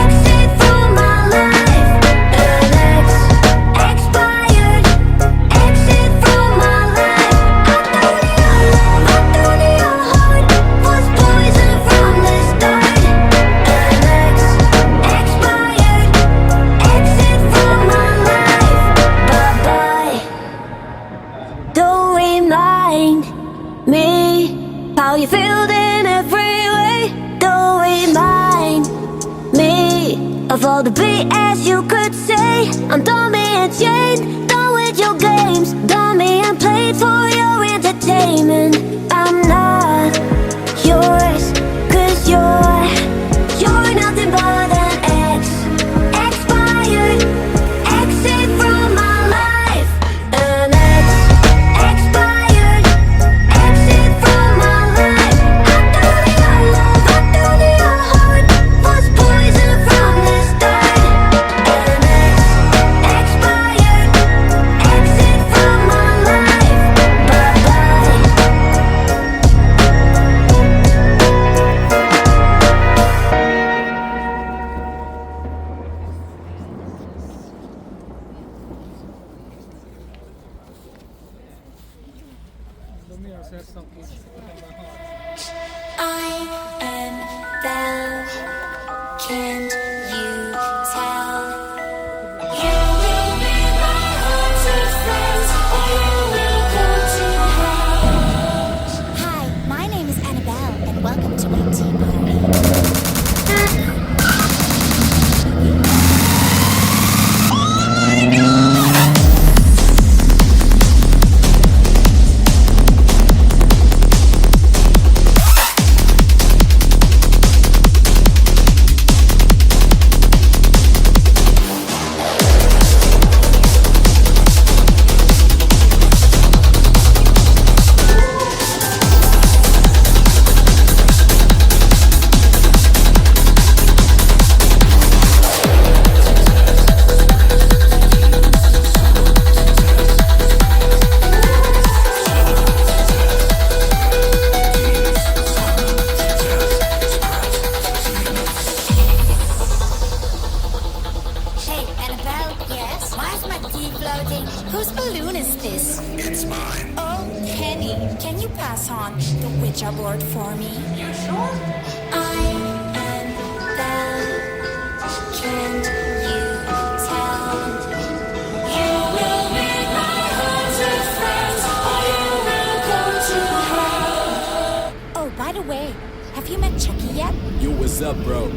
exit from my life. An expired exit from my life. I thought your love, I thought your heart was poison from the start. An expired exit from my life. Bye bye. Don't remind me how you feel in every way. Don't remind me of all the BS you could say. I'm done being chained, done with your games, done being played for your entertainment. I'm not yours, 'cause you're nothing but an expired exit from my life. An expired exit from my life. I thought your love, I thought your heart was poison from the start. An expired exit from my life. Bye bye. I am Belle, can't you tell? You will be my haunted friends, or you will go to hell. Hi, my name is Annabelle, and welcome to my tea party. Hey, Annabelle, yes? Why is my tea floating? Whose balloon is this? It's mine. Oh, Penny, can you pass on the Ouija board for me? You sure? I am Belle, can't you tell? You will be my haunted friends, or you will go to hell. Oh, by the way, have you met Chucky yet? Yo, what's up, bro?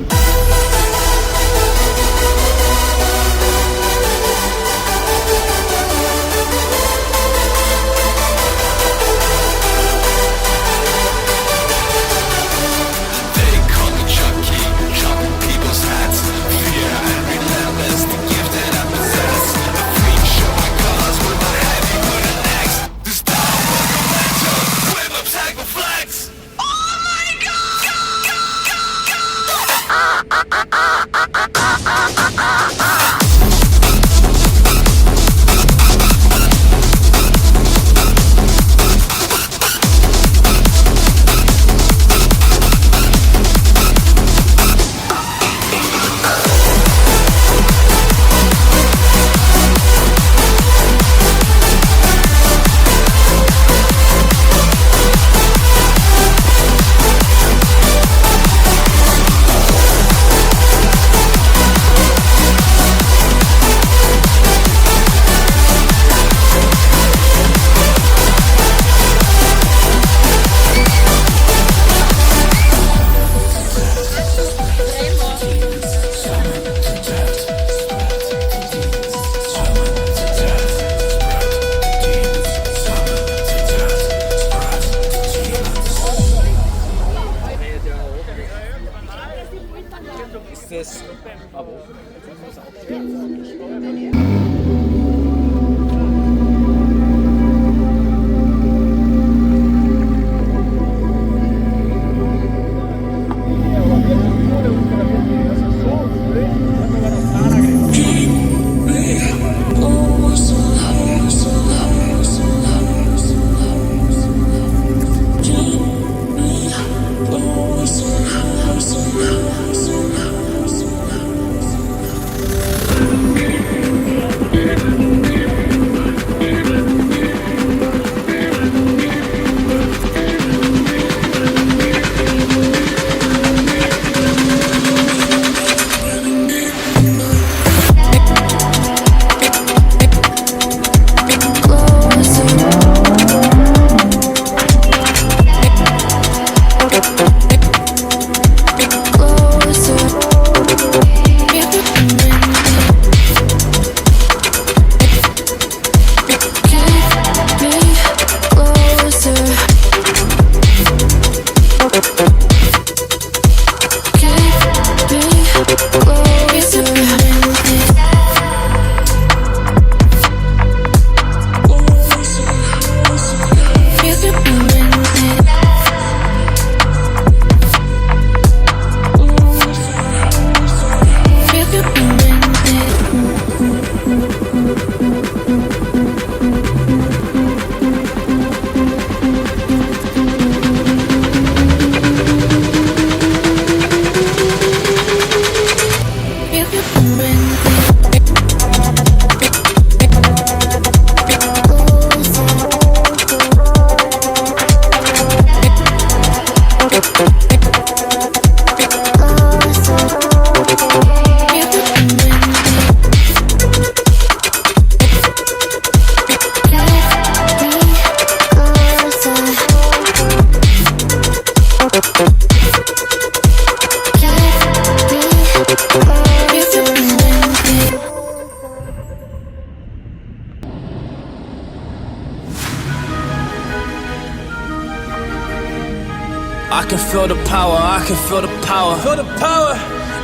I can feel the power, I can feel the power. Feel the power.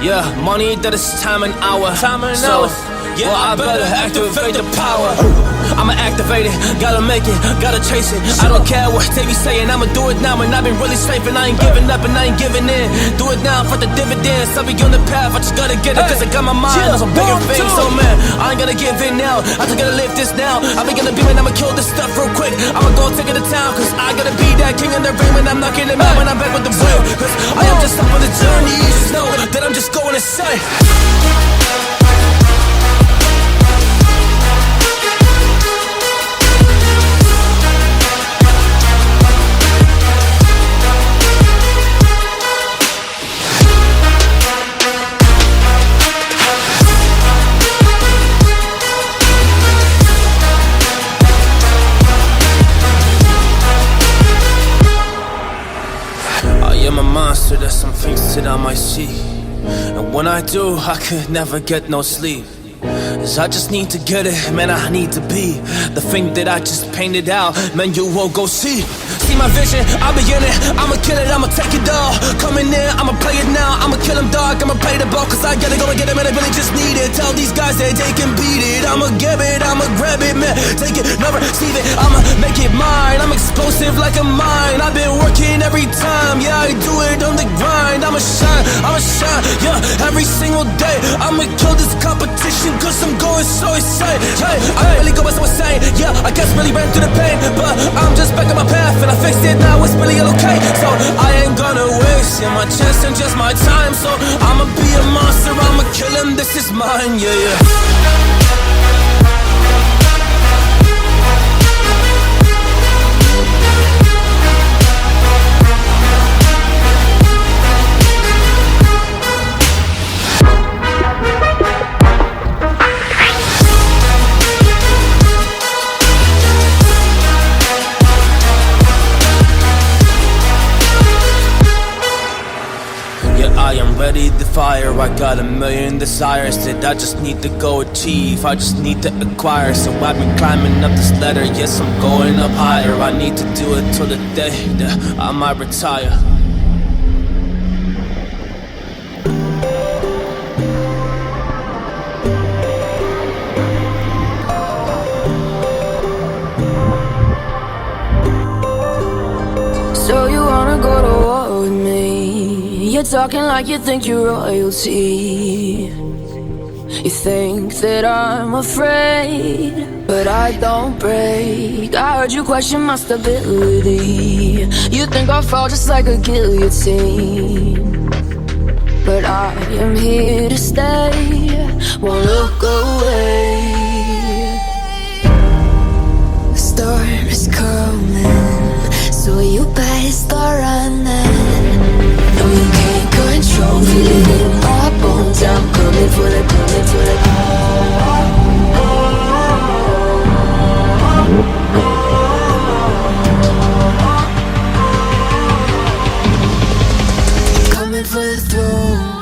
Yeah, money that is time and hour. So, yeah, well, I better activate the power. I'ma activate it, gotta make it, gotta chase it. I don't care what they be saying, I'ma do it now. And I've been really straight, and I ain't giving up and I ain't giving in. Do it now for the dividends. I'll be on the path, I just gotta get it. Cause I got my mind on some bigger things. So man, I ain't gonna give in now, I just gotta live this now. I be gonna be when I'ma kill this stuff real quick. I'ma go take it to town, cause I gotta be that king in the ring. When I'm knocking them out, when I'm back with the wheel. Cause I am just up on the journey, you just know that I'm just going insane. So there's some things that I might see, and when I do, I could never get no sleep. Cause I just need to get it, man, I need to be the thing that I just painted out, man, you won't go see. See my vision, I'll be in it, I'ma kill it, I'ma take it all. Coming in, I'ma play it now, I'ma kill him dog, I'ma play the ball. Cause I gotta go and get it, man, I really just need it. Tell these guys that they can beat it, I'ma give it, I'ma grab it, man. Take it, never receive it, I'ma make it mine. I'm explosive like a mine, I've been working every time. Yeah, I do it on the grind, I'ma shine, yeah, every single day. I'ma kill this competition cause I'm going so insane. Hey, I really go by so insane, yeah, I guess really ran through the pain. But I'm just back on my path and I fixed it, now it's really okay. So I ain't gonna waste my chance and just my time. So I'ma be a monster, I'ma kill him, this is mine, yeah, yeah. I am ready to fire, I got a million desires that I just need to go achieve, I just need to acquire. So I've been climbing up this ladder, yes I'm going up higher. I need to do it till the day that I might retire. So you wanna go to war with me? You're talking like you think you're royalty. You think that I'm afraid, but I don't break. I heard you question my stability. You think I'll fall just like a guillotine, but I am here to stay, won't look away. The storm is coming, so you better start running. No, you can't control, feel it in my bones. I'm coming for the, coming for the. Coming for the throne.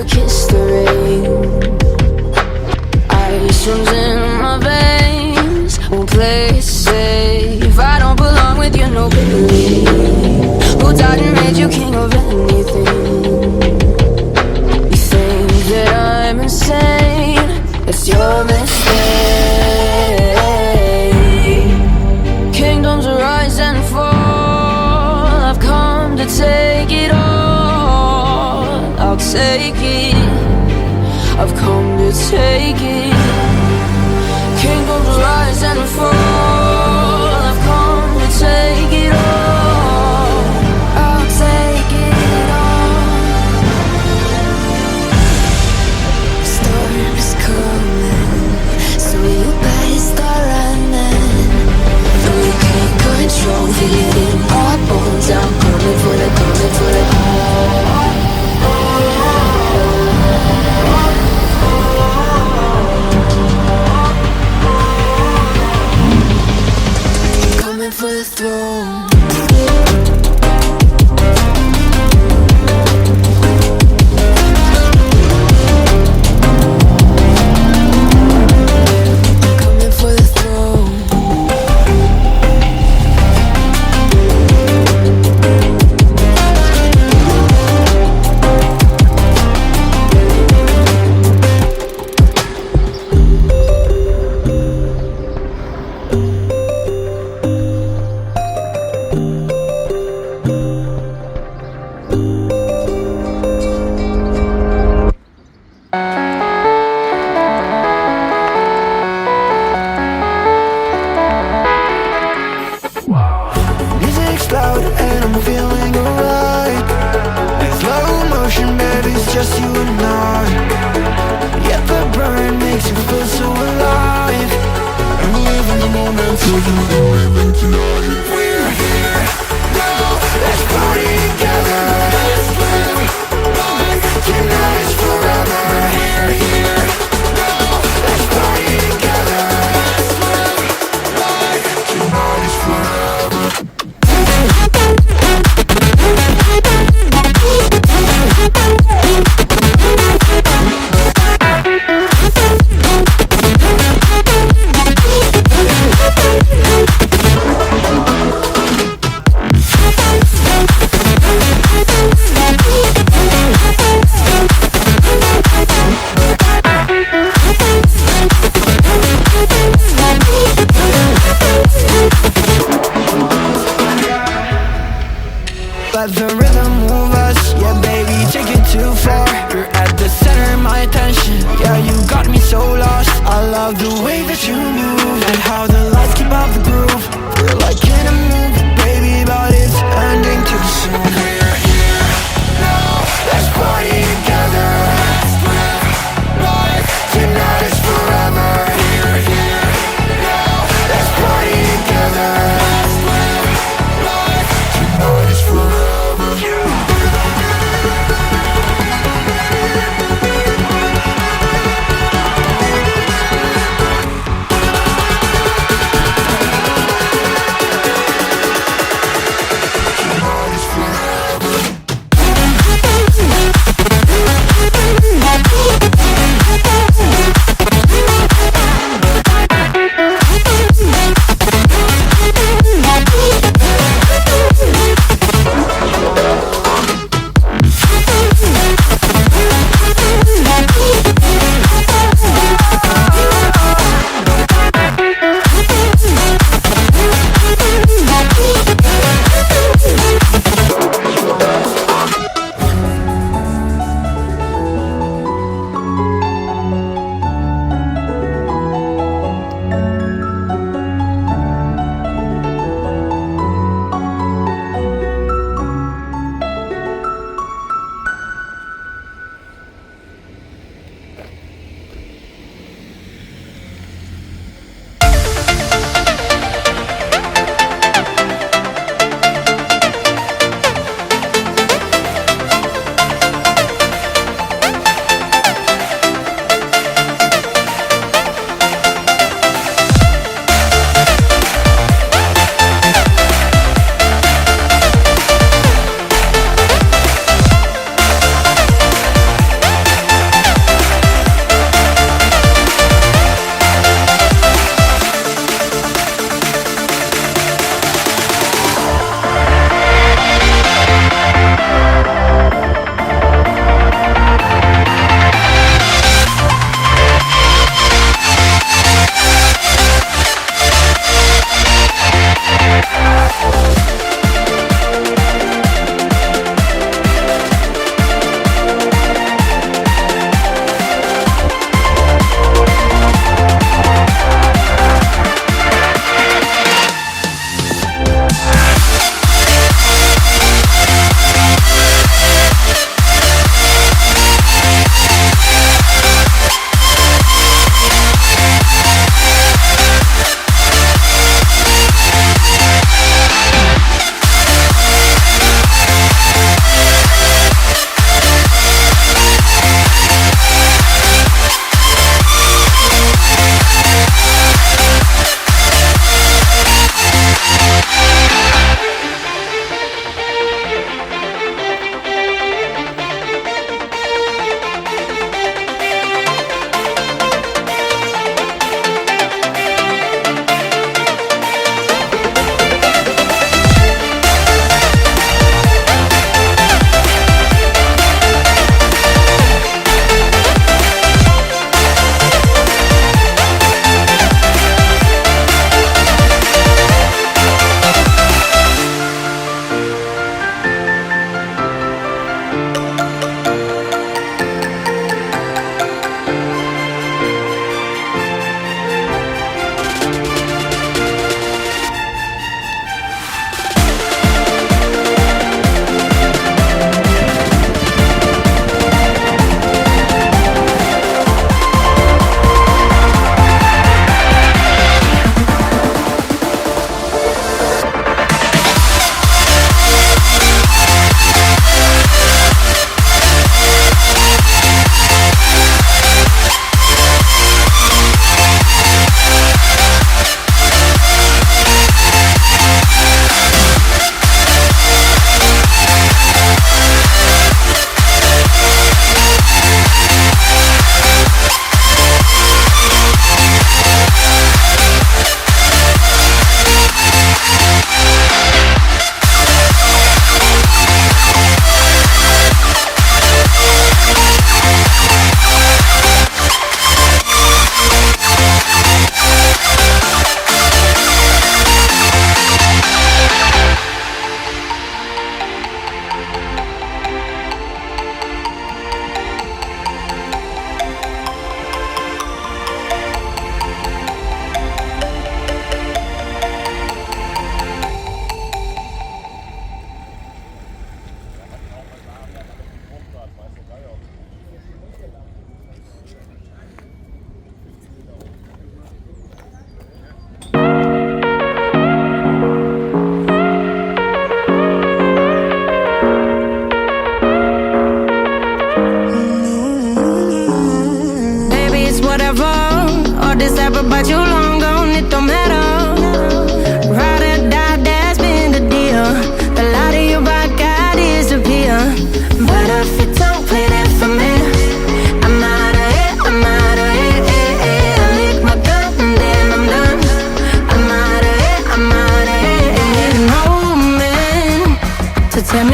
Kiss the rain. Ice runs in my veins, won't play it safe. I don't belong with your nobility. Who died and made you king of anything? You think that I'm insane, that's your mistake. Kingdoms rise and fall, I've come to take it all. I'll take it, I've come to take it. Kingdoms rise and fall, I've come to take it all. I'll take it all. The storm is coming, so you better start running. No, you can't control, feel it in my bones. I'm coming for the, coming for the. just you and I. Yet the burn makes you feel so alive. And we live in the moment, so you can live in tonight. We're here now, let's party together. Let's live like tonight is forever. We're here now, let's party together. Let's live like tonight is forever. Let the rhythm move us, yeah baby, take it too far. You're at the center of my attention, yeah you got me so lost. I love the way that you move, and how the lights keep up the groove. We're like in a movie, baby, but it's ending too soon. We're here now, let's party together. Let's live like tonight is forever. We're here now, let's party together. Let's live like tonight is forever. Tonight is forever.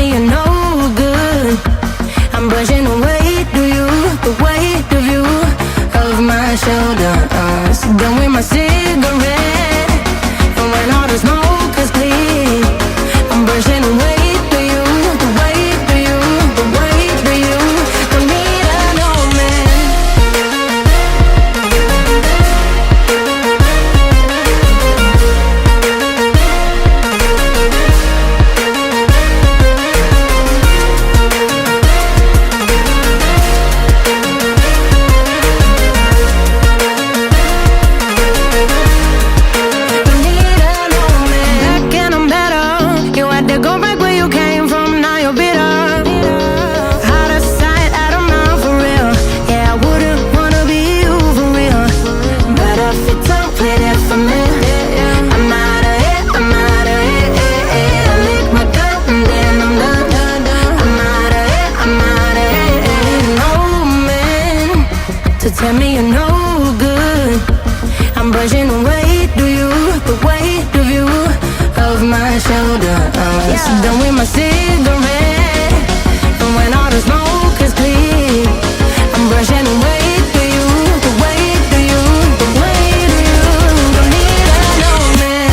me you're no good. I'm brushing the weight of you, the weight of you, of my shoulders. Done with my cigarette, and when all the smoke is clear, I'm brushing the weight of you, the weight of you, the weight of you. Don't need an old man. Tell me you're no good. I'm brushing the weight of you, the weight of you, of my shoulders. Done with my cigarette, and when all the smoke is clear, I'm brushing the weight of you, the weight of you, the weight of you. Don't need an old man.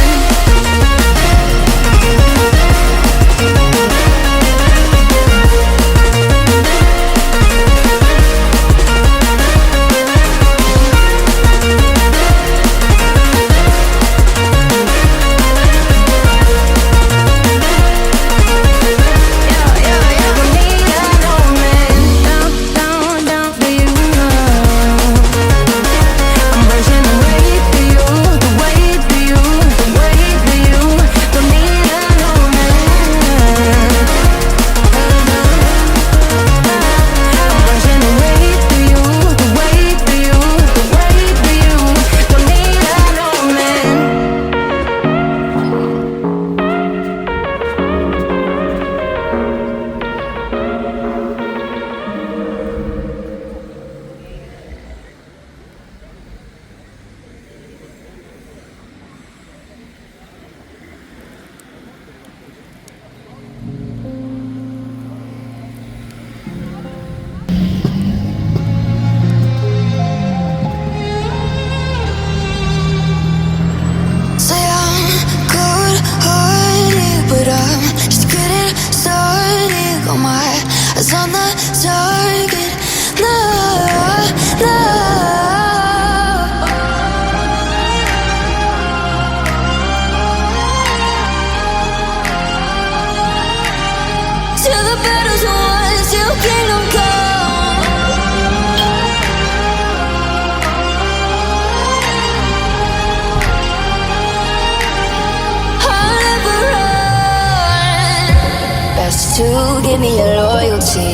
To give me your loyalty,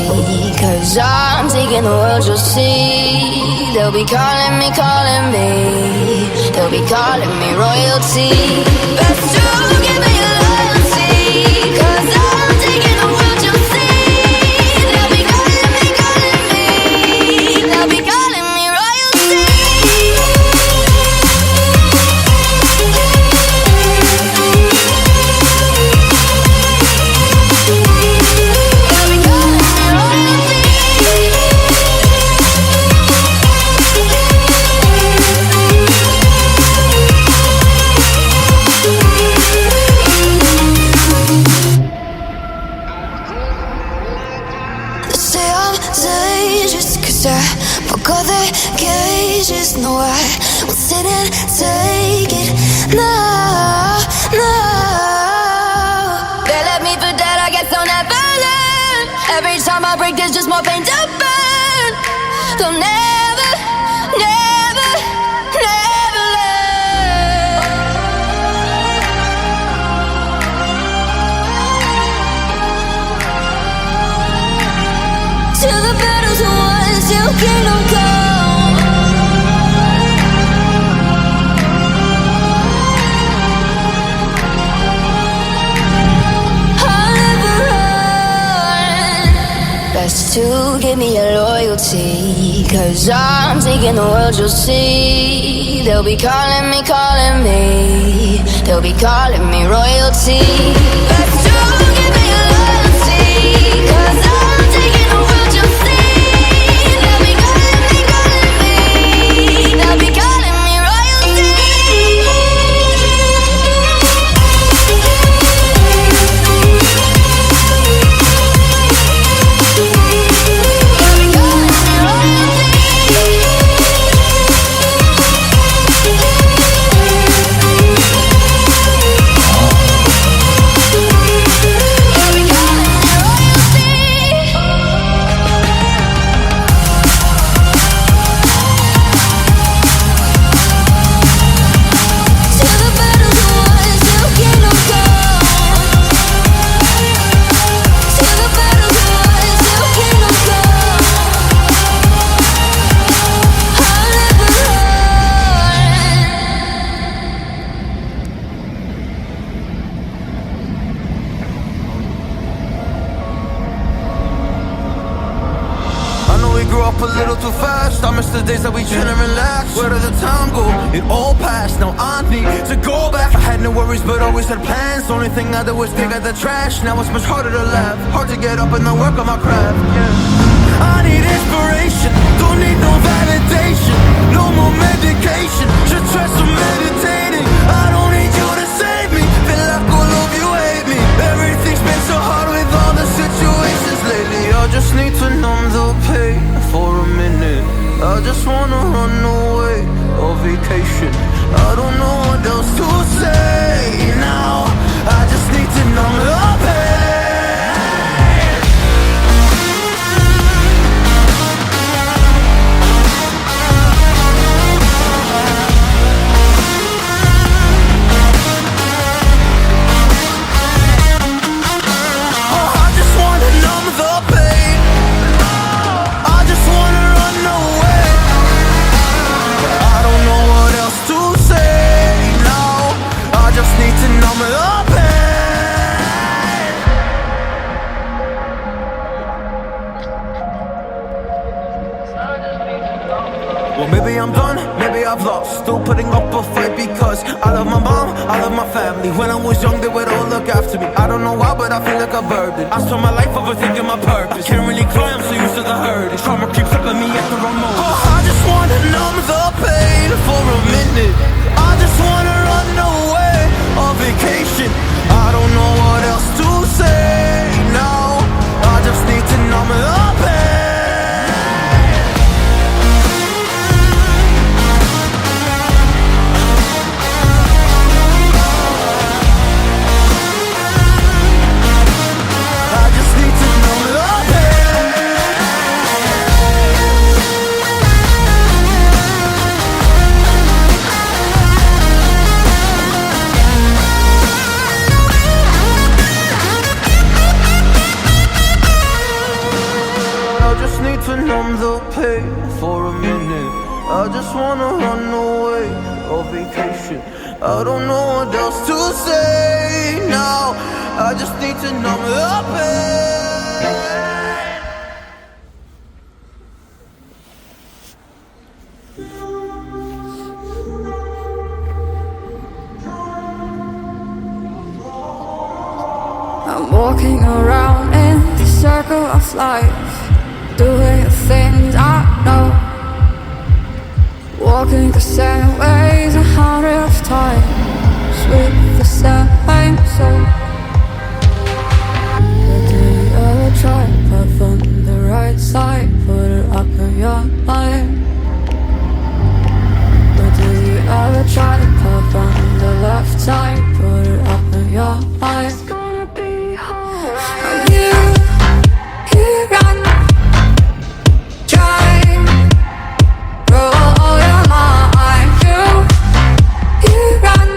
'cause I'm taking the world, you'll see. They'll be calling me, they'll be calling me royalty. Best to give me your loyalty, 'cause I'm taking the world, you'll see. They'll be calling me, they'll be calling me royalty. All the cages, no, I won't sit and take it. No, no. They left me for dead, I guess I'll never learn. Every time I break, there's just more pain to burn. They'll never, never, never learn. To the battles won, till kingdom come. Best to give me your loyalty, 'cause I'm taking the world, you'll see. They'll be calling me, they'll be calling me royalty. Best to give me your loyalty, grew up a little too fast. I miss the days that we chill and relax. Where did the time go? It all passed, now I need to go back. I had no worries but always had plans. The only thing I did was dig out the trash. Now it's much harder to laugh, hard to get up and then work on my craft, yeah. I need inspiration, don't need no validation. No more medication, just try some meditating. I don't need you to save me, feel like all of you hate me. Everything's been so hard with all the situations lately. I just need to numb the pain for a minute. I just wanna run away on vacation. I don't know what else to say now. I just need to numb the pain. Well, maybe I'm done, maybe I've lost. Still putting up a fight because I love my mom, I love my family. When I was young, they would all look after me. I don't know why, but I feel like a burden. I spent my life overthinking my purpose. Can't really cry, I'm so used to the hurt. Trauma keeps up at me at the wrong moment. Oh, I just wanna numb the pain for a minute. I just wanna run away on vacation. I don't know what else to say now. I just need to numb the pain. To numb the pain for a minute. I just wanna run away on vacation. I don't know what else to say now. I just need to numb the pain. I'm walking around in the circle of life, doing the things I know, walking the same ways 100 times with the same soul. But do you ever try path on the right side, put it up in your life? But do you ever try path on the left side, put it up in your life? It's gonna be alright. You run. Roll your mind, you run.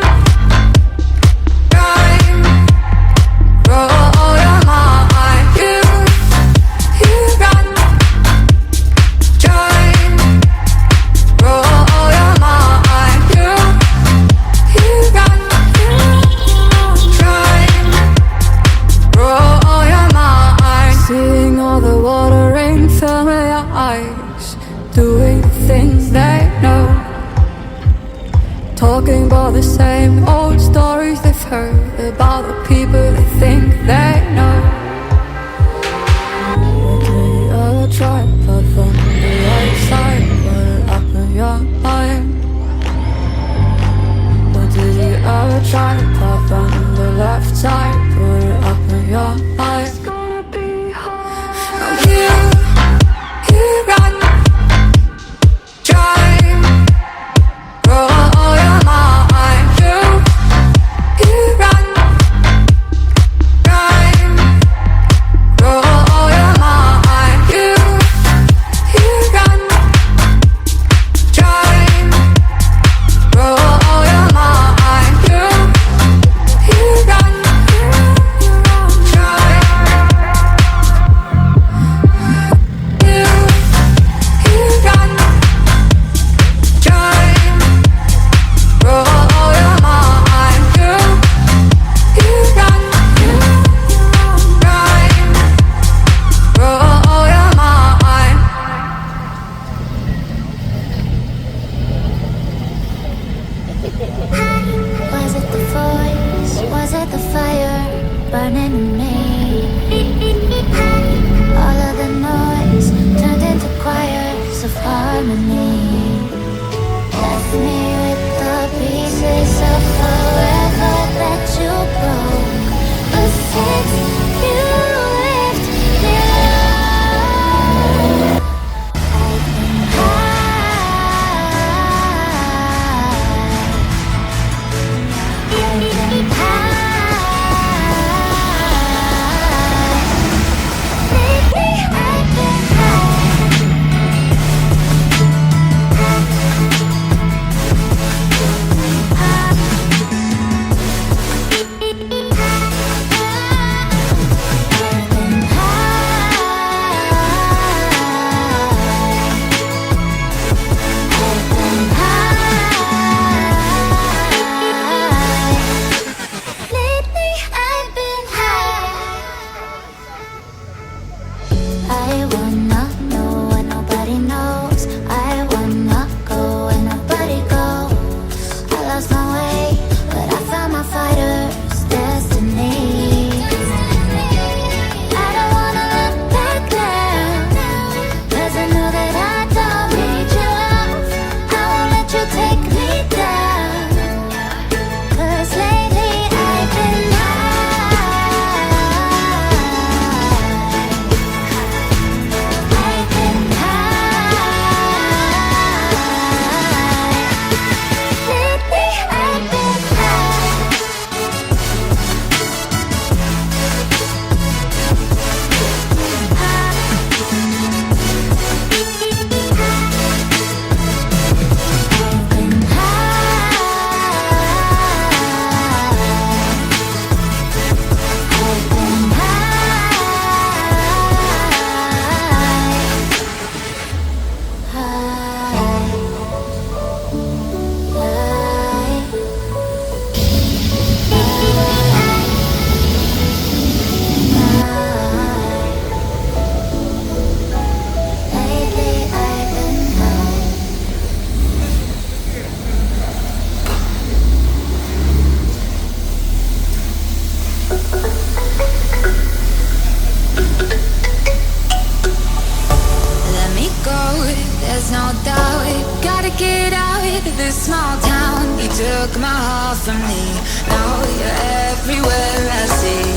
small town. You took my heart from me. Now you're everywhere I see.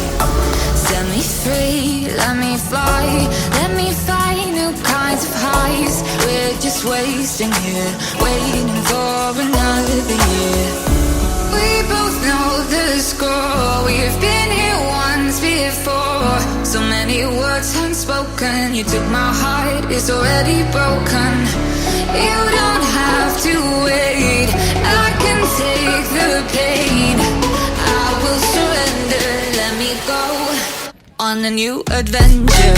Set me free, let me fly. Let me find new kinds of highs. We're just wasting here, waiting for another year. We both know the score. We've been here once before. So many words unspoken. You took my heart, it's already broken. You don't have to wait. I can take the pain. I will surrender. Let me go on a new adventure.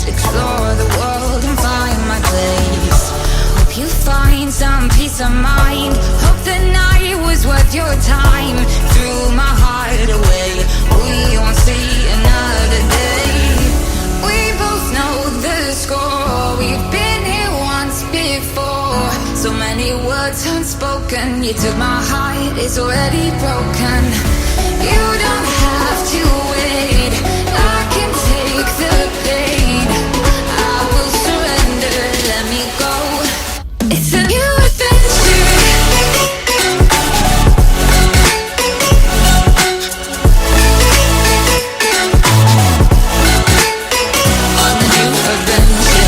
Explore the world and find my place. Hope you find some peace of mind. Hope the night was worth your time. Threw my heart away. We won't see another day. We both know the score. We've been here once before. So many words unspoken. You took my heart, it's already broken. You don't have to wait. I can take the pain. I will surrender, let me go. It's a new adventure. On a new adventure.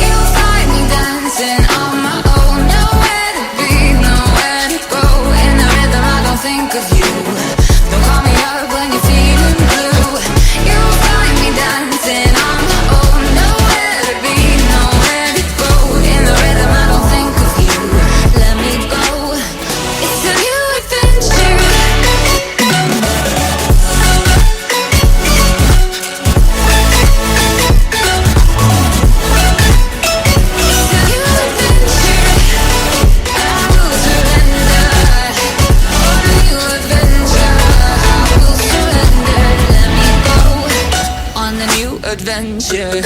You'll find me dancing on my own. Nowhere to be, nowhere to go. In the rhythm I don't think of you. Don't call me up when you're feeling blue. You'll find me dancing on my own. Nowhere to be, nowhere to go. In the rhythm I don't think of you. Let me go. It's a new adventure. Adventure.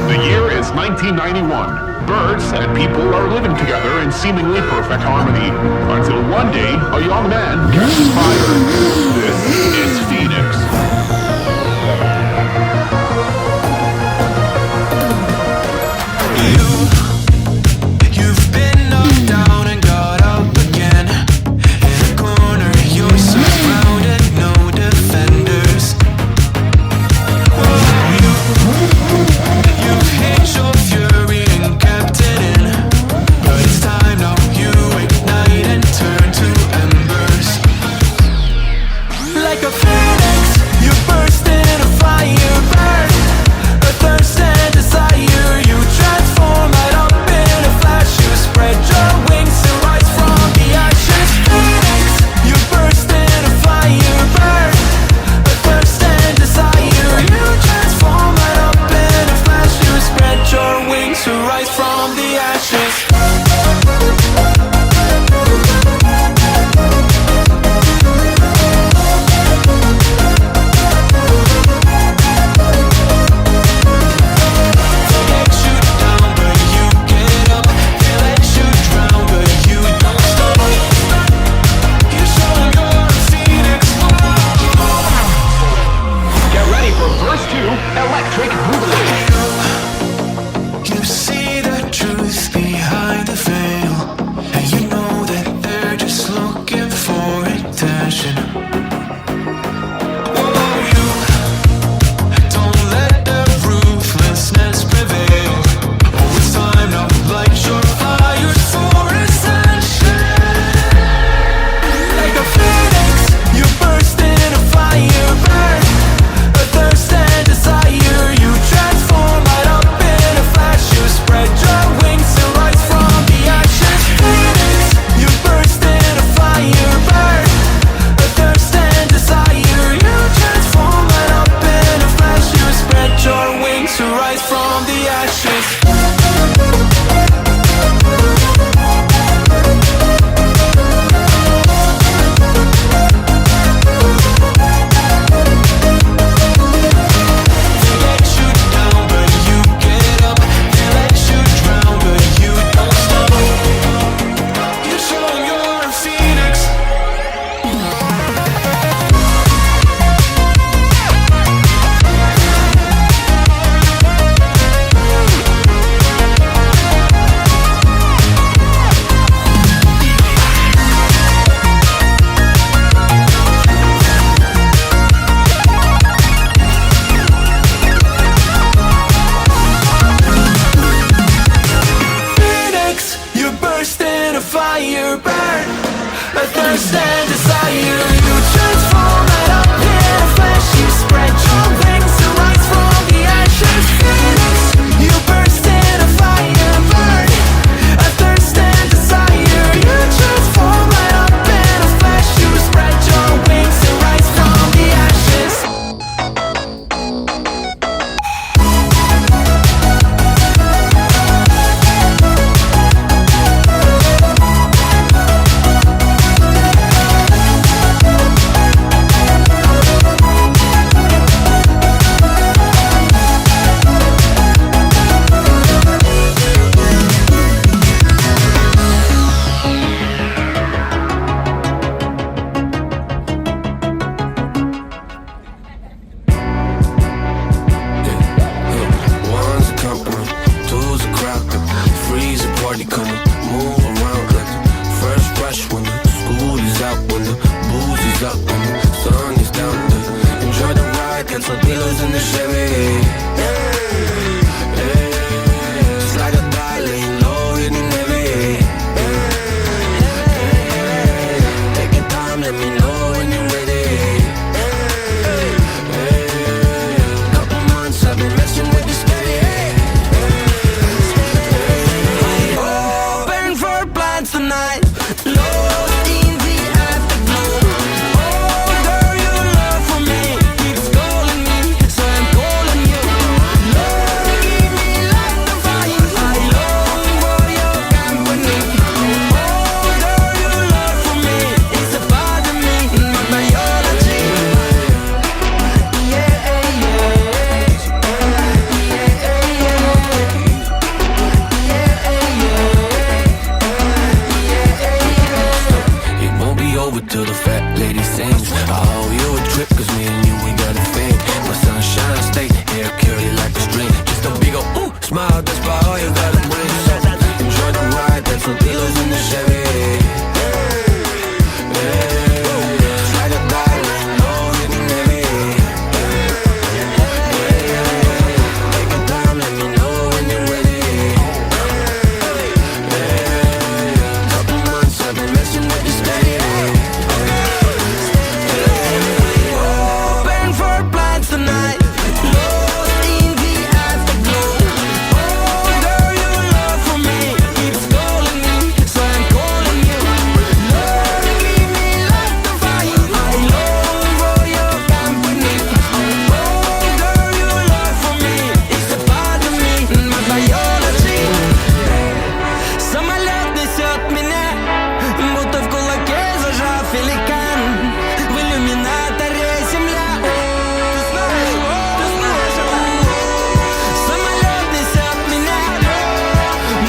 The year is 1991. Birds and people are living together in seemingly perfect harmony. Until one day, a young man catches fire. This is Phoenix. You've been knocked down and got up again. In a corner, you're surrounded, no defenders. You've hid your fury and kept it in. But it's time now, you ignite and turn to embers. Like a fire burn, a thirst and desire. You transform right up in a flash. You spread your wings to rise from the ashes. Phoenix, you burst in a fire burn, a thirst and desire. You transform right up in a flash. You spread your wings to rise from the ashes. One's a company, two's a crowd, three's a party coming, move around like the first rush when the school is out, when the booze is up, when the sun is down. Enjoy the ride, got some pillows in the Chevy. Slide a die, laying low, hitting heavy. Take your time, let me know when you're ready. Couple months I've been messing with this steady. Burn for plans tonight, lost in the afterglow. Oh girl, your love for me keeps calling me, so I'm calling you. Lord, give me like the fire, I long for your company. Oh girl, your love for me is a part of me, my biology. It won't be over till the fat lady sings. I owe you a trip, cause me and you, we got a thing. My sunshine state, hair curly like a string. Just a big ol' ooh, smile, that's about all you gotta bring. So enjoy the ride, that's some pillows in the Chevy. Slide a die, laying low, hitting heavy. Take your time, let me know when you're ready. Couple months I've been messing with this lady. Burn for plans tonight, lost in the afterglow. Oh girl, your love for me keeps calling me, so I'm calling you. Lord, give me like the fire, I long for your company. Oh girl, your love for me is a part of me, my biology. Самолет несет меня, будто в кулаке зажав великан. В иллюминаторе земля. Самолет несет меня,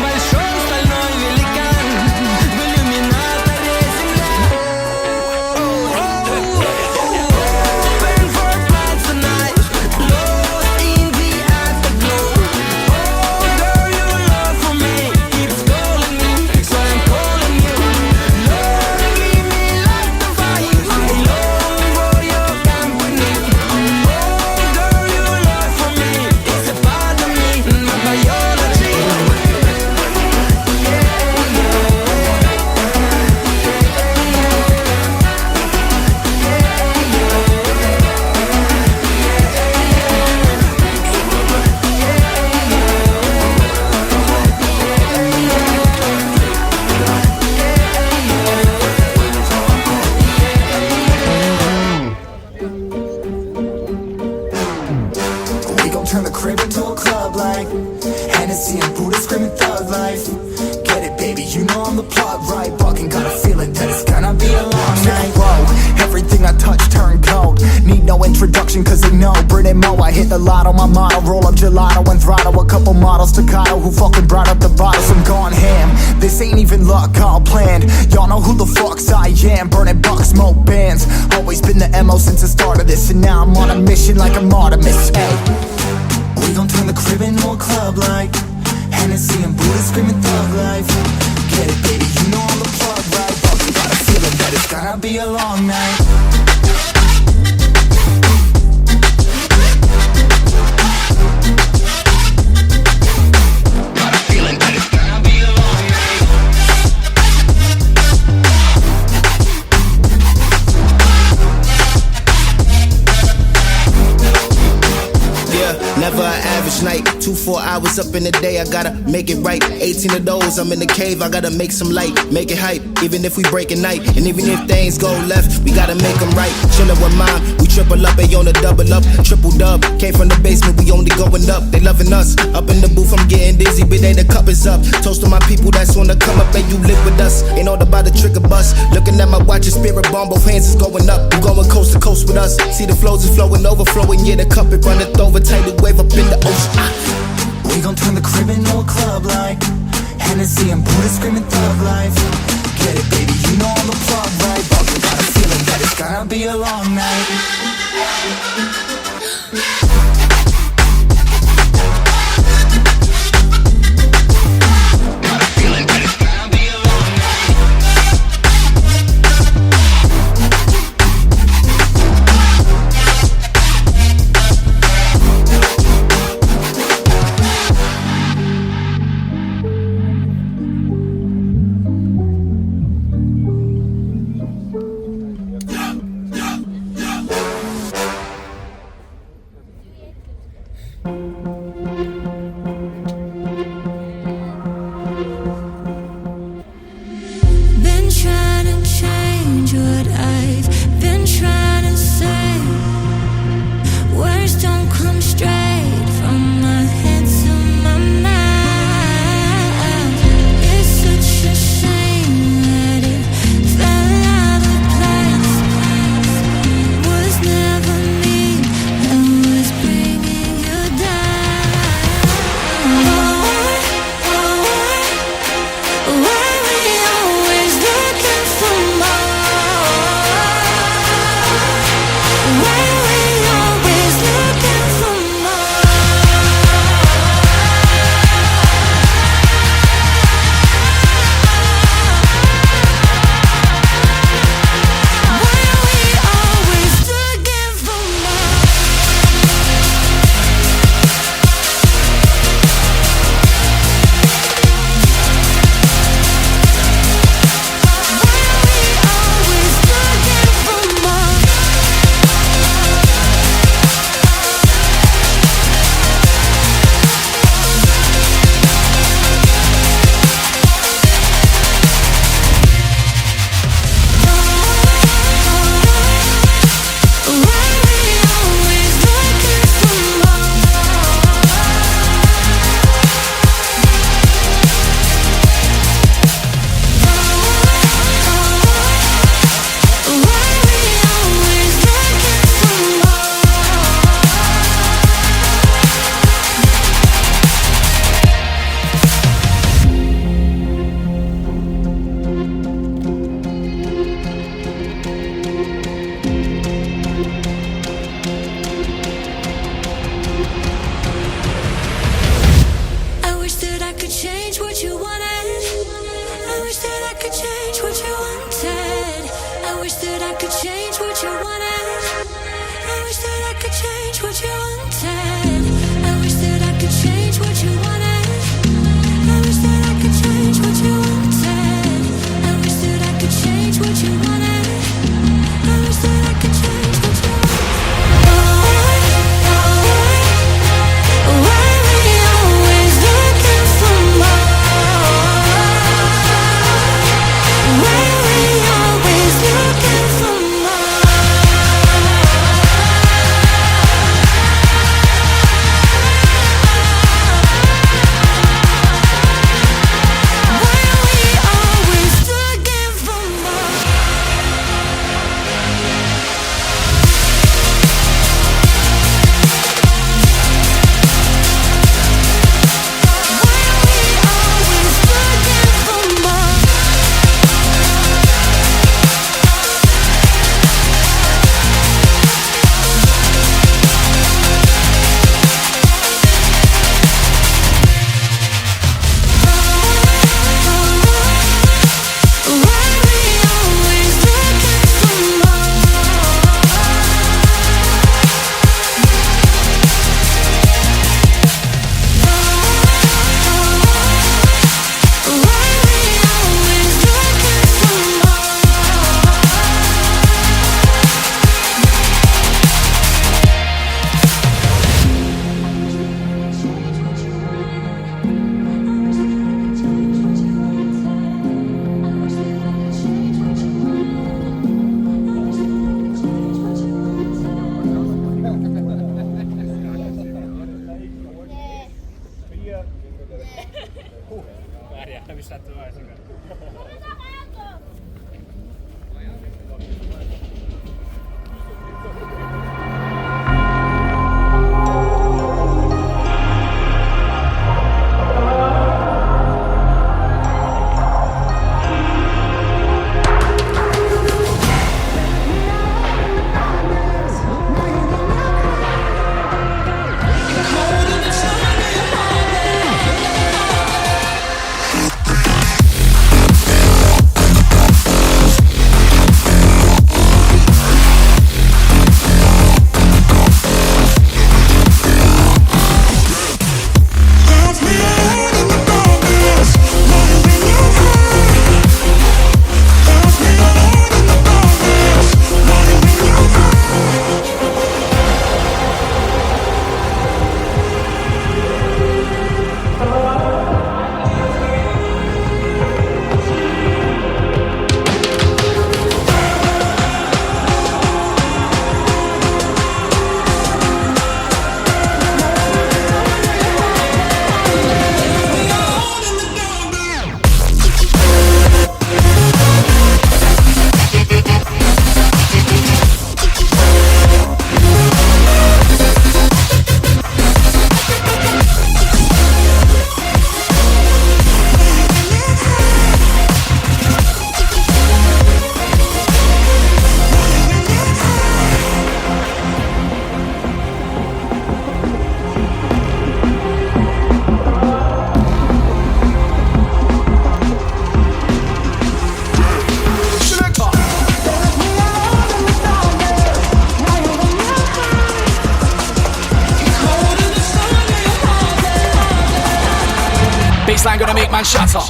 большой стальной великан. В иллюминаторе земля. Burn for plans tonight, lost in the afterglow. Oh girl, your love for me keeps calling me, so I'm calling you. Lord, give me like the fire, I long for your company. Oh girl, your love for me is a part of me, my biology. We gon' turn the crib into a club like Hennessy and Buddha screaming thug life. Get it, baby, you know I'm the plug, right? Fucking got a feeling that it's gonna be a long night. Whoa, everything I touch turn cold. Need no introduction cause they know Brit and Mo. I hit the lotto, my motto. Roll up gelato and throttle a couple models staccato who fucking brought up the bottles. I'm gone ham, this ain't even luck, all planned. Y'all know who the fucks I am. Burning bucks, smoke bands. Always been the MO since the start of this, and now I'm on a mission like I'm Artemis. Hey, we gon' turn the crib into a club like Hennessy and Buddha screaming thug life. Get it, baby, you know I'm the plug, right? Fucking got a feeling that it's gonna be a long night. Got a feeling that it's gonna be a long night. 4 hours up in the day, I gotta make it right. 18 of those, I'm in the cave, I gotta make some light, make it hype. Even if we break at night, and even if things go left, we gotta make them right. Chillin' with mine, we triple up, they on a double up, triple dub. Came from the basement, we only going up, they loving us. Up in the booth, I'm getting dizzy, but they the cup is up. Toast to my people that's on the come up, and you live with us. Ain't all about the trigger bus. Looking at my watch, and spirit bomb, both hands is going up. You going coast to coast with us. See the flows is flowing, overflowing, yeah, the cup it runneth over. Tidal wave up in the ocean. We gon' turn the crib into a club like Hennessy and Buddha screaming thug life. Get it, baby, you know I'm the plug, right? But we got a feeling that it's gonna be a long night. Been trying to change what I've been trying to say. Words don't come straight from my head to my mouth. It's such a shame that it fell out of place. Was never me that was bringing you down. Why we always looking for more? Why we always looking for more? Why we always looking for more? I wish that I could change what you wanted. I wish that I could change what you wanted. I wish that I could change what you wanted. I wish that I could change what you wanted. I wish that I could change what you wanted. I wish that I could change what you wanted. I wish that I could change what you wanted. I wish that I could change what you Why we always looking for more? Why we always looking for more? Why we always looking for more? baseline gonna make man shatter.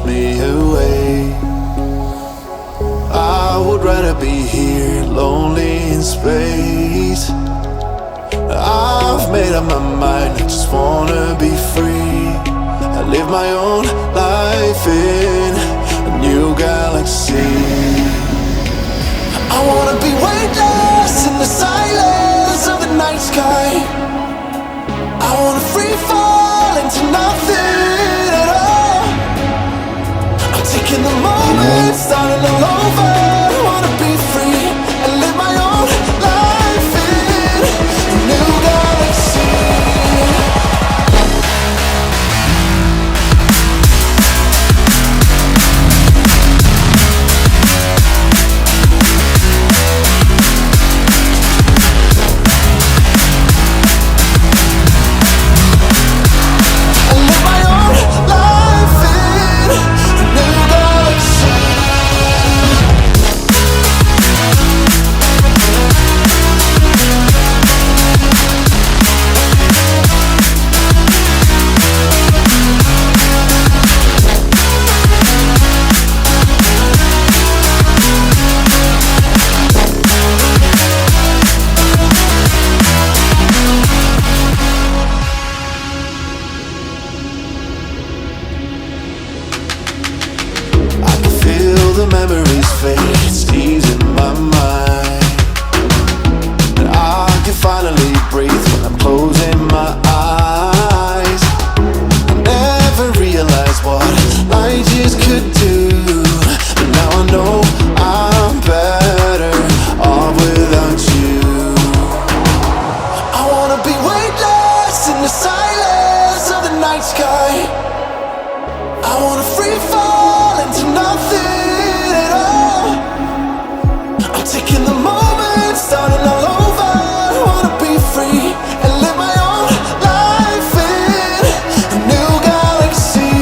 me away. I would rather be here, lonely in space. I've made up my mind, I just wanna be free. I live my own life in a new galaxy. I wanna be weightless in the silence of the night sky. I wanna free fall into nothing at all. I'm taking the moment, starting all over. I wanna be free and live my own life in a new galaxy. The memories fade, it's easing my mind. And I can finally breathe when I'm closing my eyes. I never realized what I just could do, but now I know I'm better off without you. I wanna be weightless in the silence of the night sky. I wanna free fall into nothing. Taking the moment, starting all over. I wanna be free and live my own life in a new galaxy.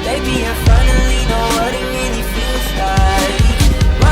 Baby, I finally know what it really feels like.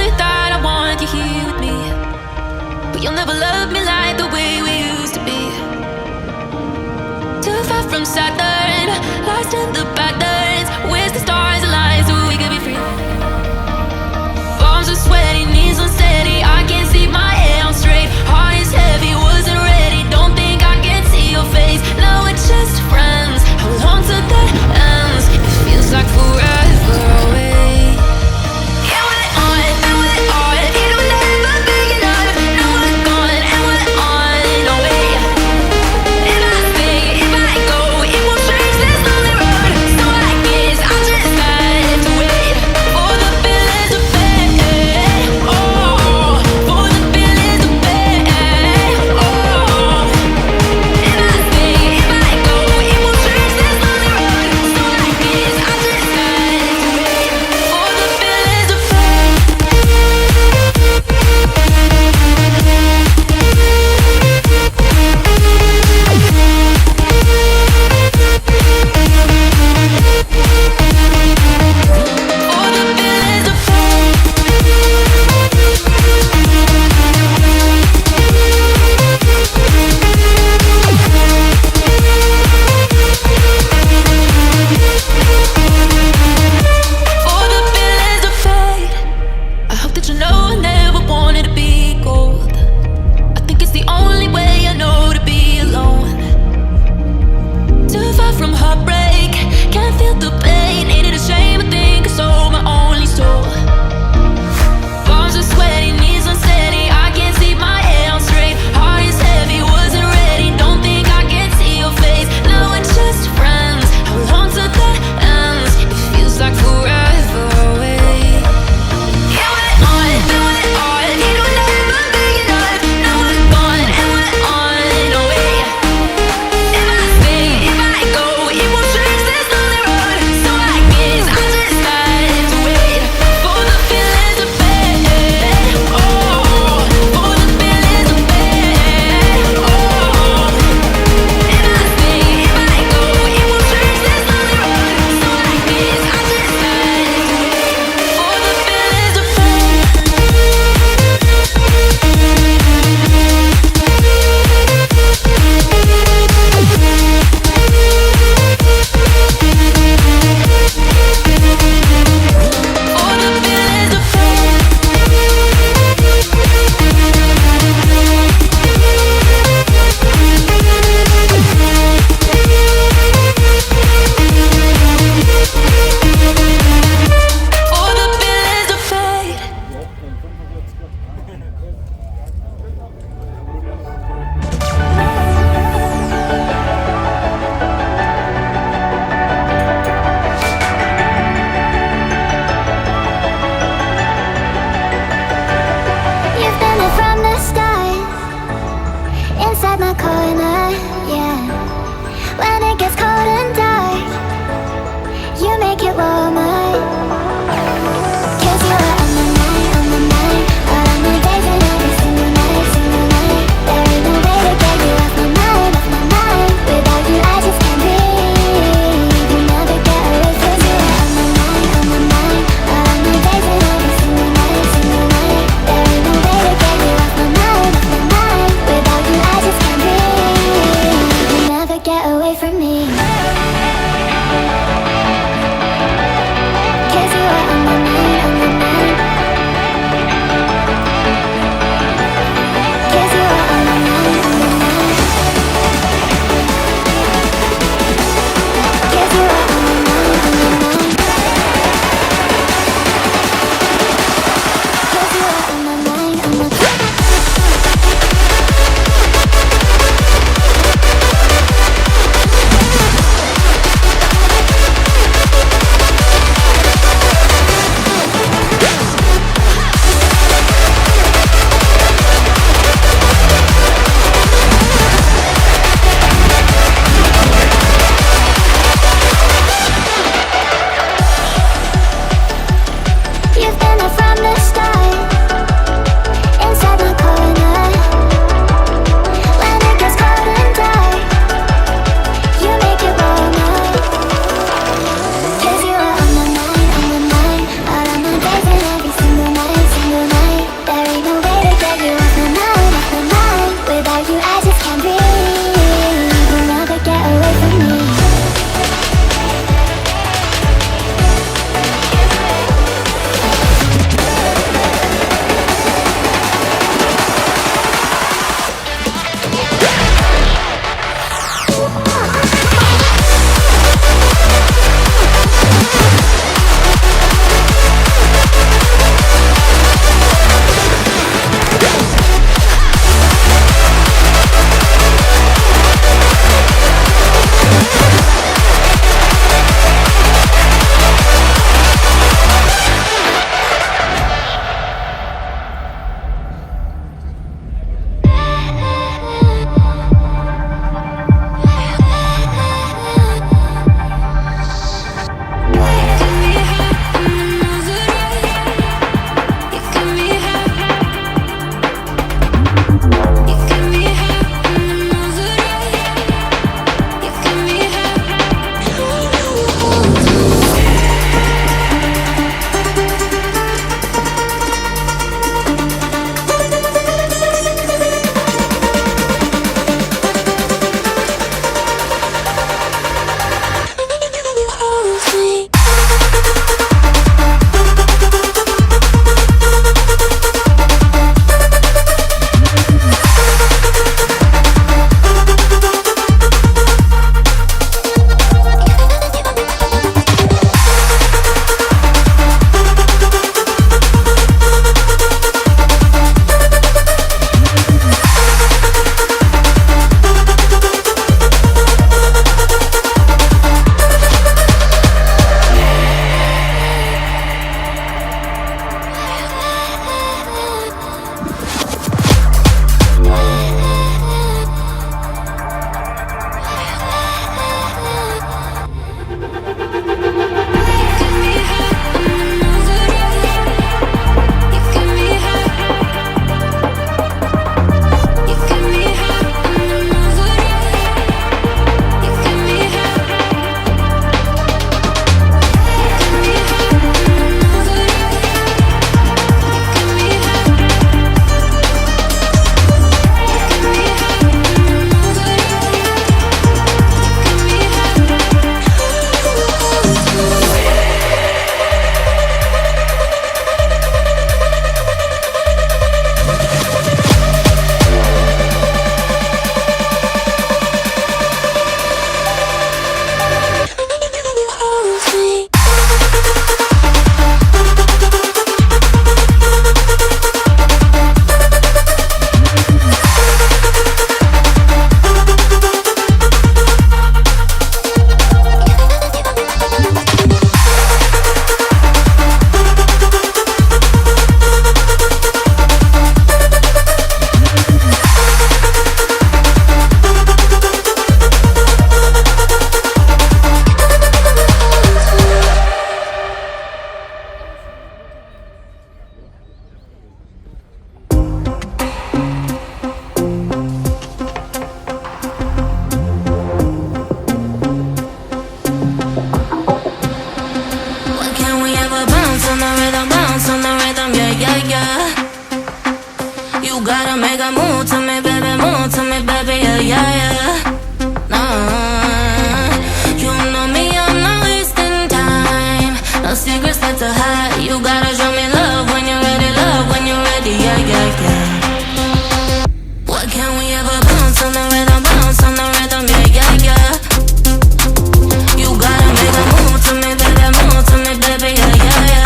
you that I want you here with me, but you'll never love me like the way we used to be. Too far from Saturn, lost in the patterns. Where's the stars align so we could be free? Palms are sweaty, knees unsteady. I can't see my head on straight. Heart is heavy, wasn't ready. Don't think I can see your face. Now we're just friends. Hold on to the ends. It feels like forever away. Yeah, we're on, and we're on. It'll never be enough. Now we're gone, and we're on our way. If I stay, if I go, it won't change this lonely road. So I guess I'll just have to wait for the feelings to fade. Oh, for the feelings to fade. Oh, if I stay, if I go, it won't change this lonely road. So I guess I'll just have to wait for the feelings to I hope that you know I never wanted to be gold. I think it's the only way I know to be alone. Too far from heartbreak, can't feel the pain. Ain't it a shame I think I sold my only soul? Palms are sweaty, knees unsteady. I can't see my head on straight. Heart is heavy, wasn't ready. Don't think I can see your face. Now we're just friends. Hold on to the ends. It feels like forever away. Yeah, we're on, and we're on. It'll never be enough. Now we're gone, and we're on our way. If I stay, if I go, it won't change this lonely road. So I guess I'll just have to wait for make a move to me, baby, yeah, yeah, yeah. Nah, you know me, I'm not wasting time. No secrets left to hide. You gotta show me love when you're ready, yeah, yeah, yeah. What can we ever bounce on the rhythm, yeah, yeah, yeah. You gotta make a move to me, baby, yeah, yeah, yeah.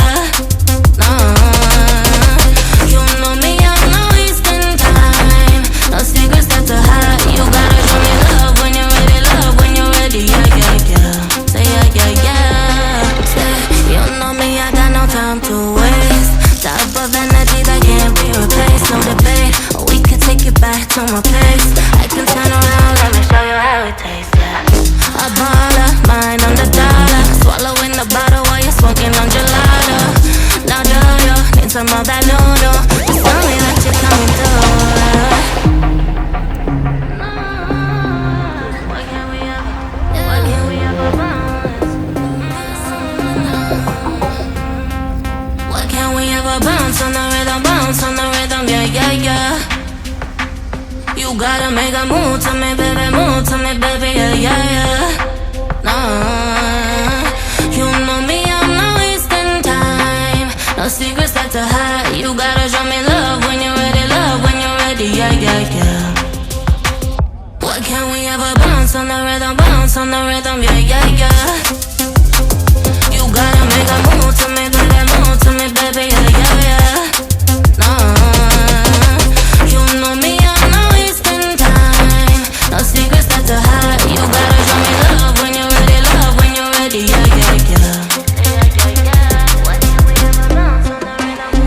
You know me, I'm not wasting time. No secrets left to hide. You gotta show me love when you're ready, yeah, yeah, yeah. Say yeah, yeah, yeah. Say, you know me, I got no time to waste. Type of energy that can't be replaced, no debate. We could take it back to my place. I can turn around, let me show you how it tastes, yeah. A baller, mind on the dollar. Swallowing the bottle while you're smoking on gelato. Now do you need some of that no-no? Just tell me that you're coming through. What can we ever bounce on the rhythm, yeah, yeah, yeah. You gotta make a move to me, baby, yeah, yeah, yeah. Nah, you know me, I'm not wasting time. No secrets left to hide. You gotta show me love when you're ready, yeah, yeah, yeah. What can we ever bounce on the rhythm, yeah, yeah, yeah. You gotta make a move to me, baby, yeah, yeah, yeah. You know me, I'm not wasting time. No secrets left to hide. You gotta show me love when you're ready, yeah, yeah, yeah. What can we ever bounce on the rhythm?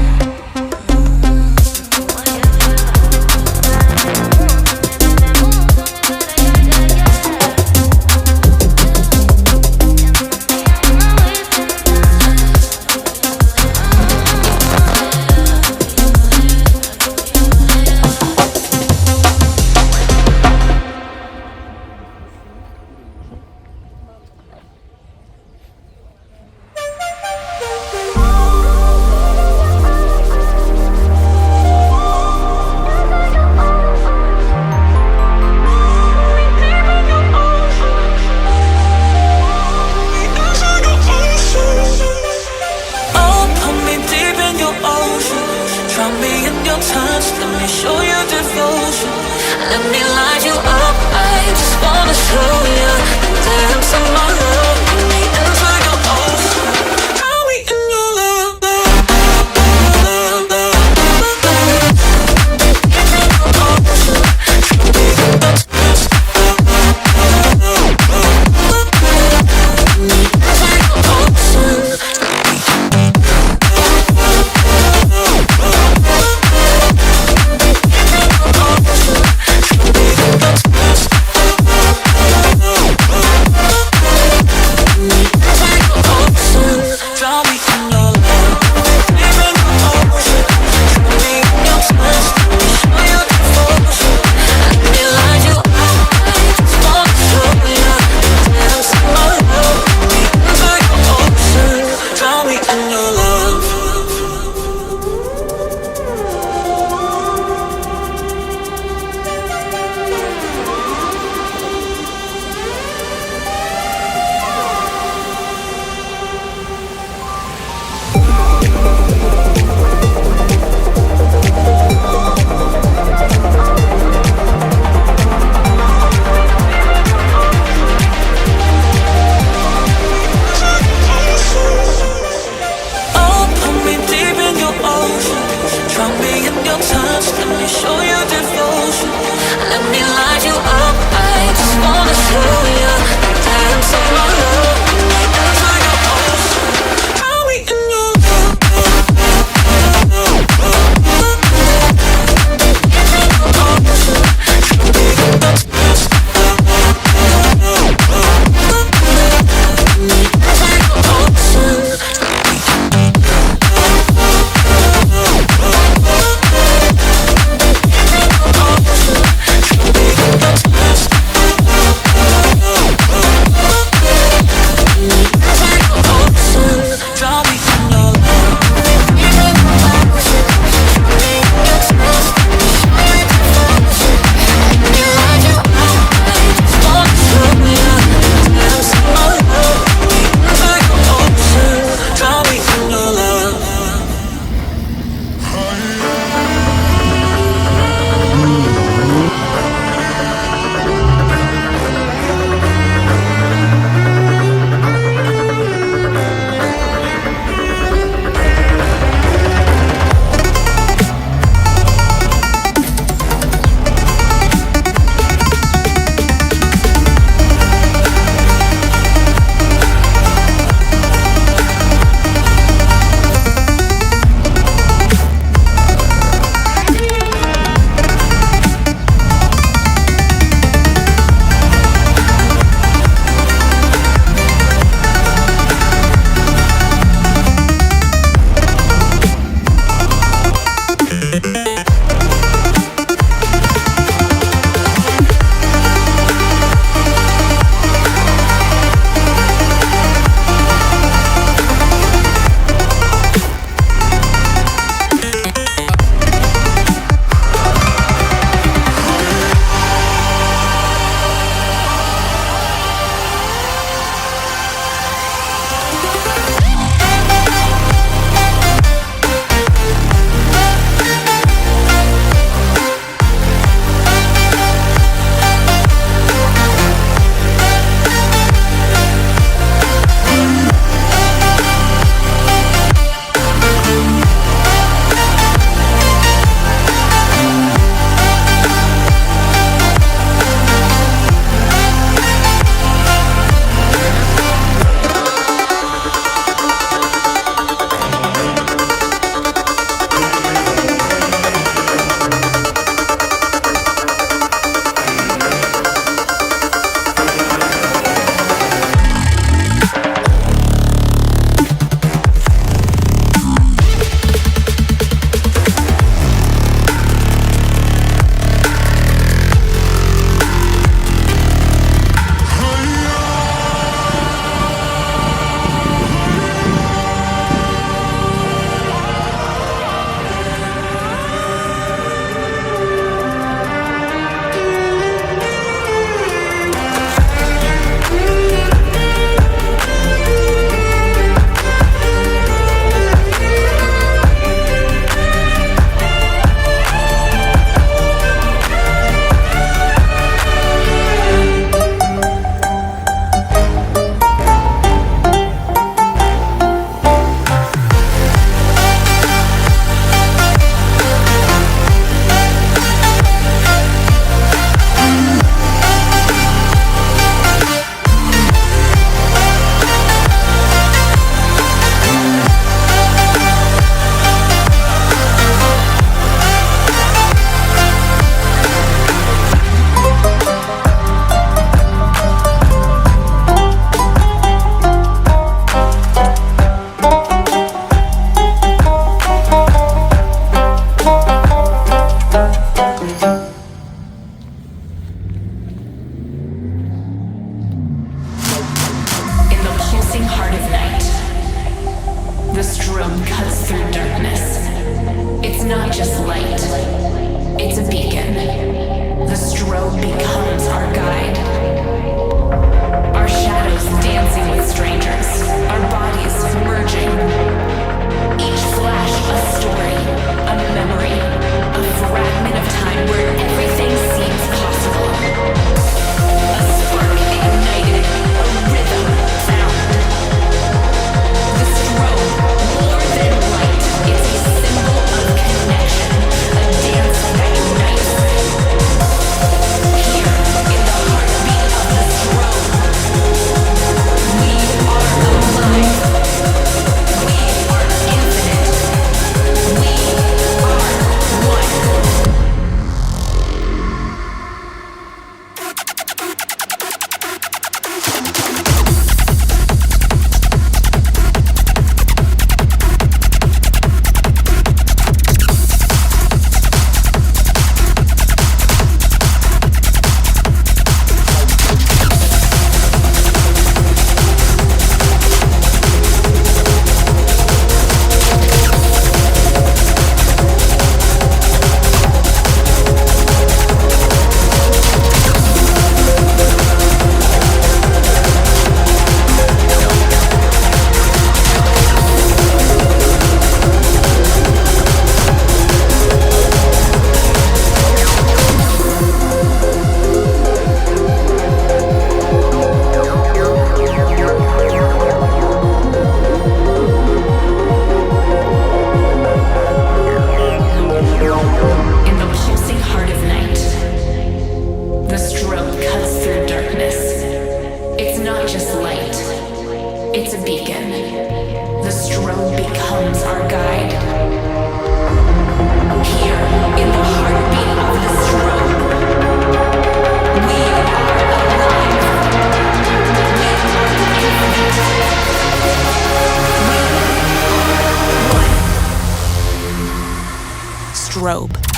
Strobe.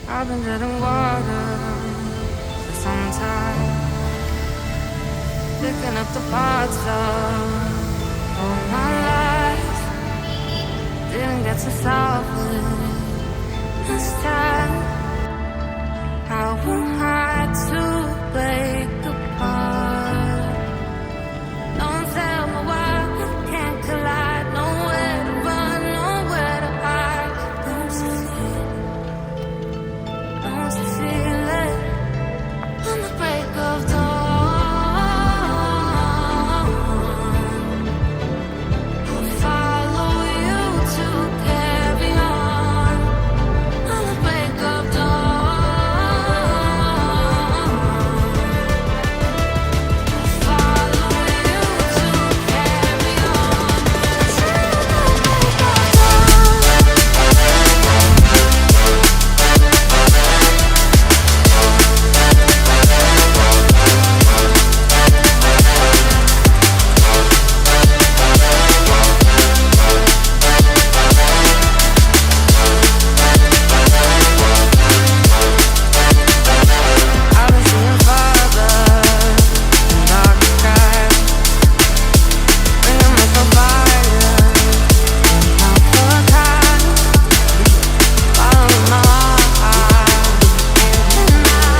I've been treading water for some time, picking up the parts of all my life. Didn't get to solve it this time. How am I to break apart? Don't tell me why we can't collide. Nowhere to run, nowhere to hide. Don't you feel it? On the break of dawn, I'll follow you to carry on. On the break of dawn, I'll follow you to carry on. Till the break of I've been seeing farther in dark skies, bringing me some fire, not for time. Following my heart, tonight.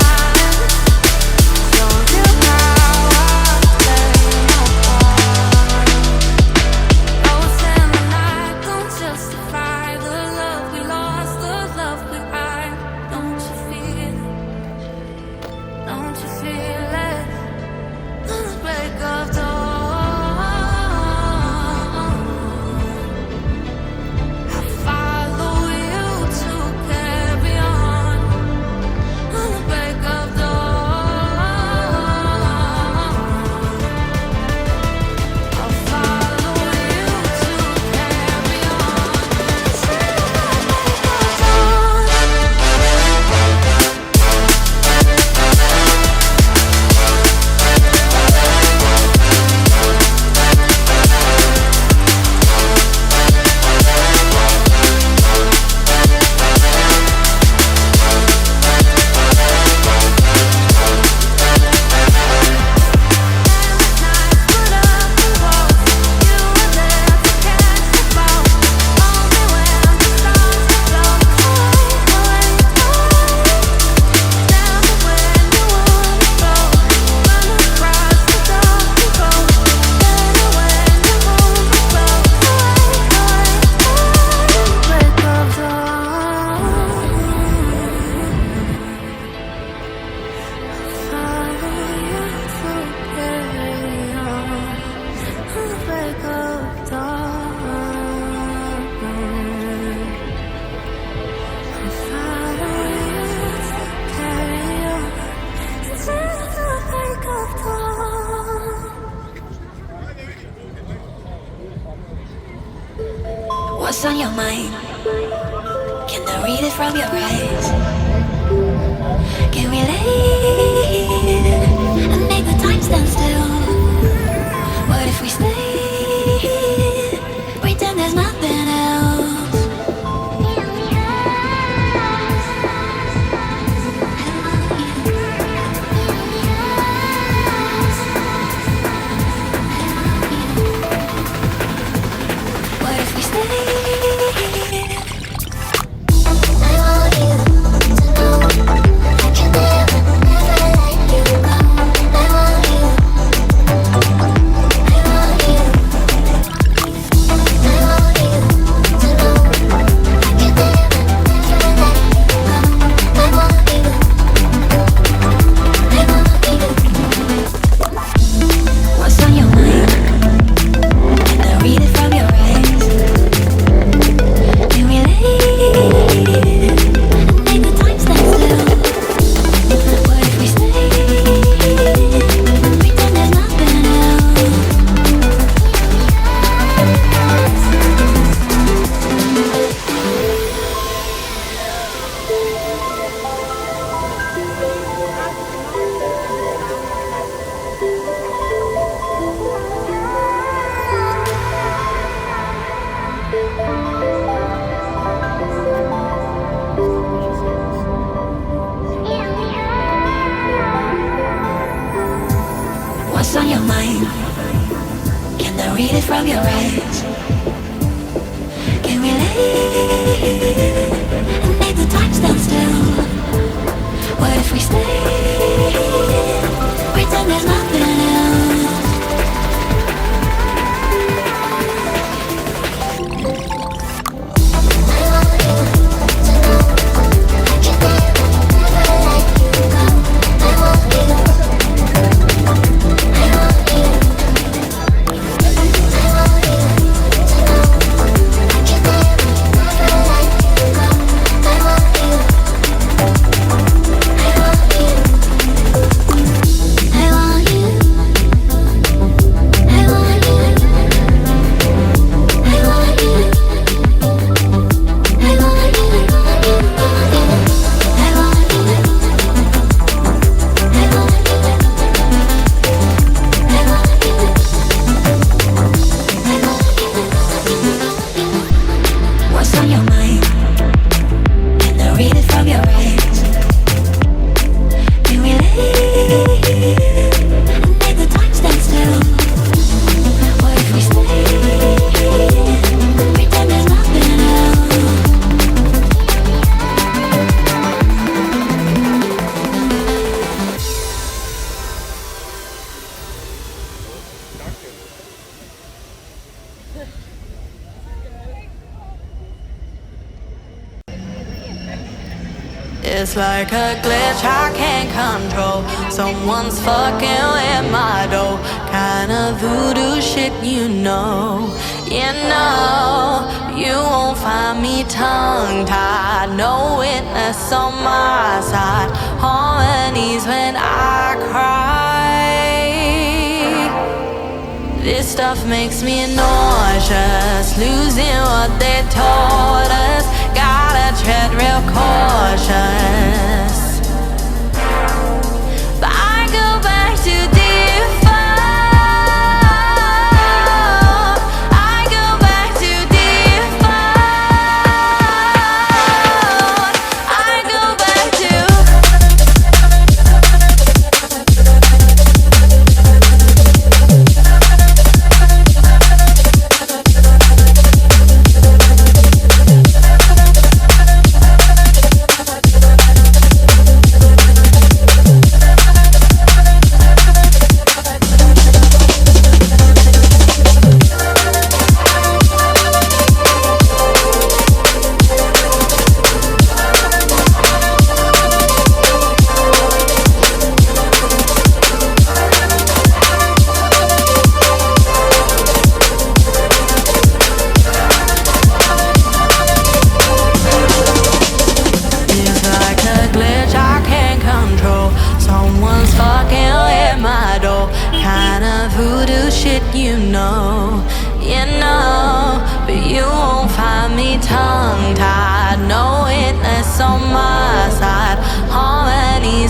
Show you how I play no part. Ghosts in the night don't justify the love we lost, the love we hide. Don't you feel it? Don't you feel it? On the break of dawn, I follow you to carry on. On the break of dawn, I follow you to carry on. Till the break of dawn. What's on your mind? Can I read it from your eyes? Can we lay and make the time stand still? What if we stay? Pretend there's nothing else. What if we stay? I want you to know I can never read it from your eyes. Can we live and make the time stand still? What if we stay, pretend there's nothing else? It's like a glitch I can't control. Someone's fucking with my dough. Kinda voodoo shit, you know. You know, you won't find me tongue-tied. No witness on my side. Harmonies when I cry. This stuff makes me nauseous. Losing what they taught us. Gotta tread real cautious. But I go back to default. I go back to default. I go back to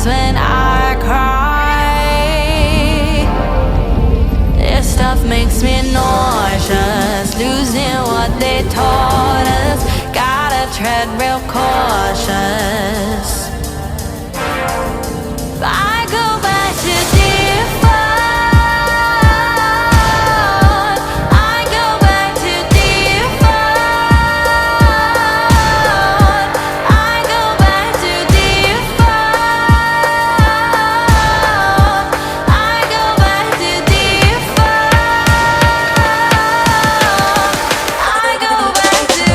when I cry. This stuff makes me nauseous. Losing what they taught us. Gotta tread real cautious. I go back to default. I go back to default. I go back to default. I go back to default. I go back to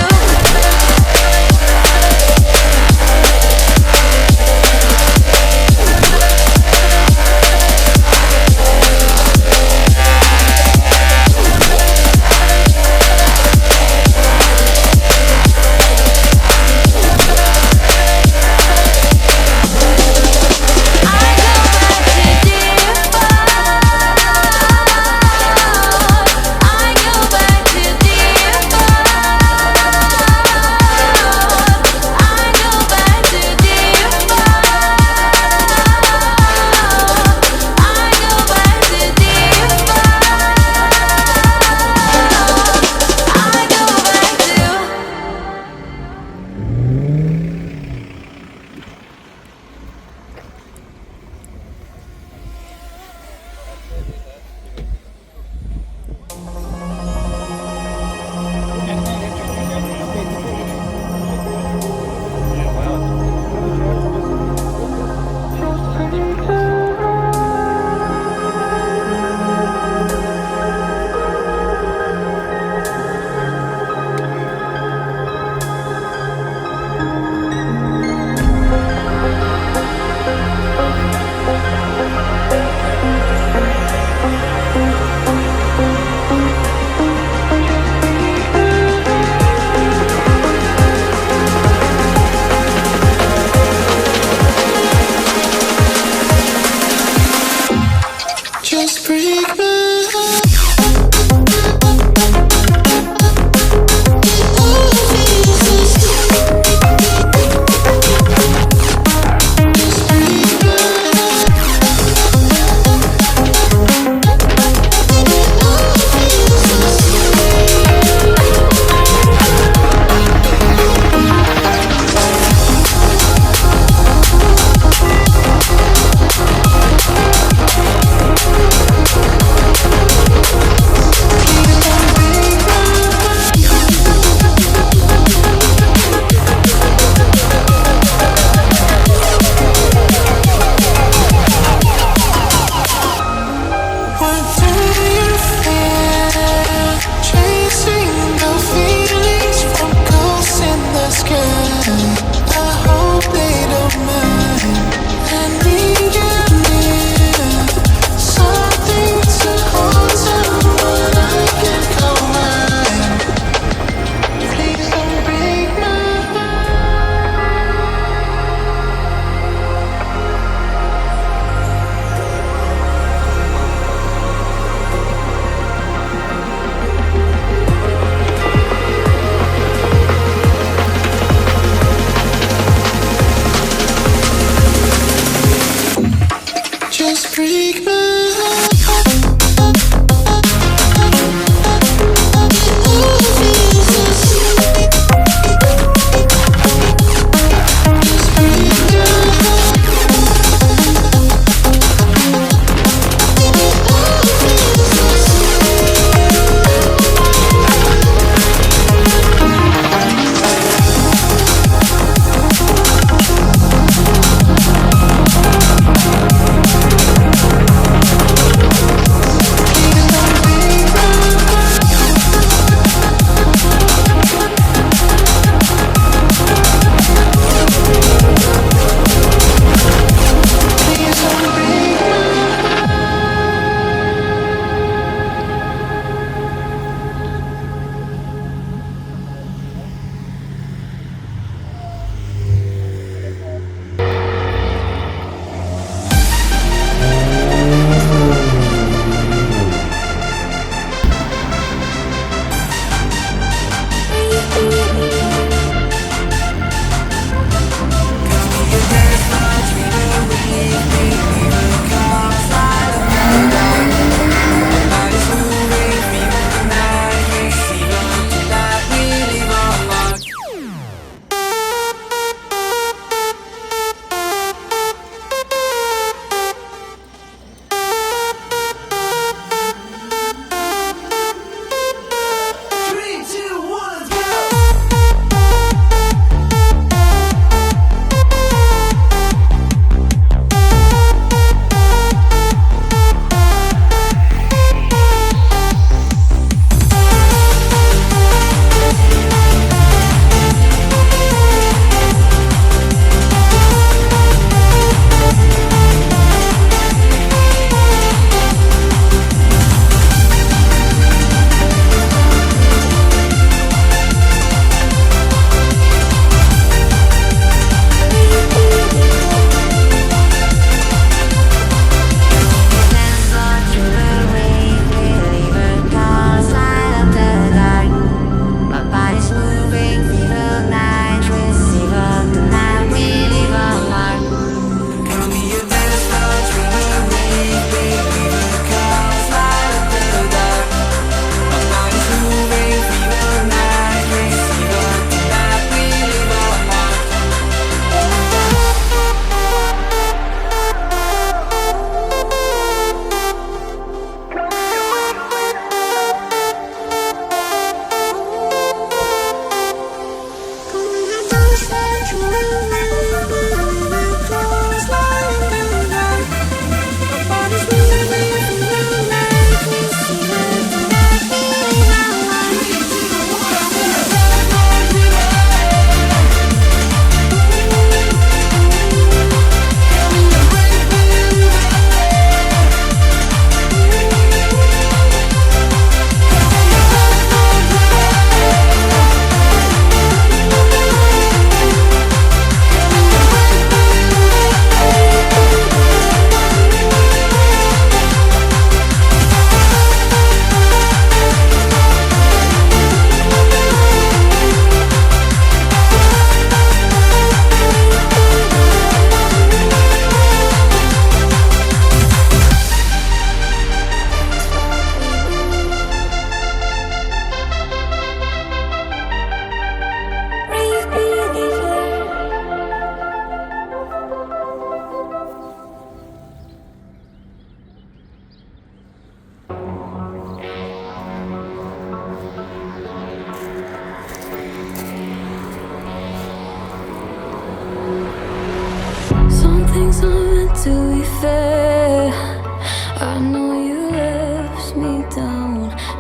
try. I hope they don't mind. I need you near, something to hold someone I can call mine. Please don't break my just break my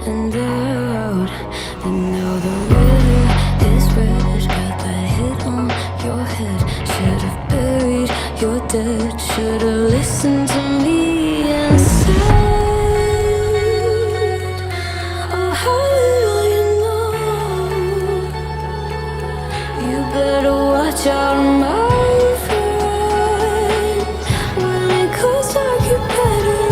and out. And now the river is fresh, got that hill acted. Should've listened to me instead. Oh, how little you know. You better watch out, my friend. When it goes dark, you better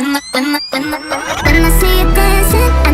when I see you dancing,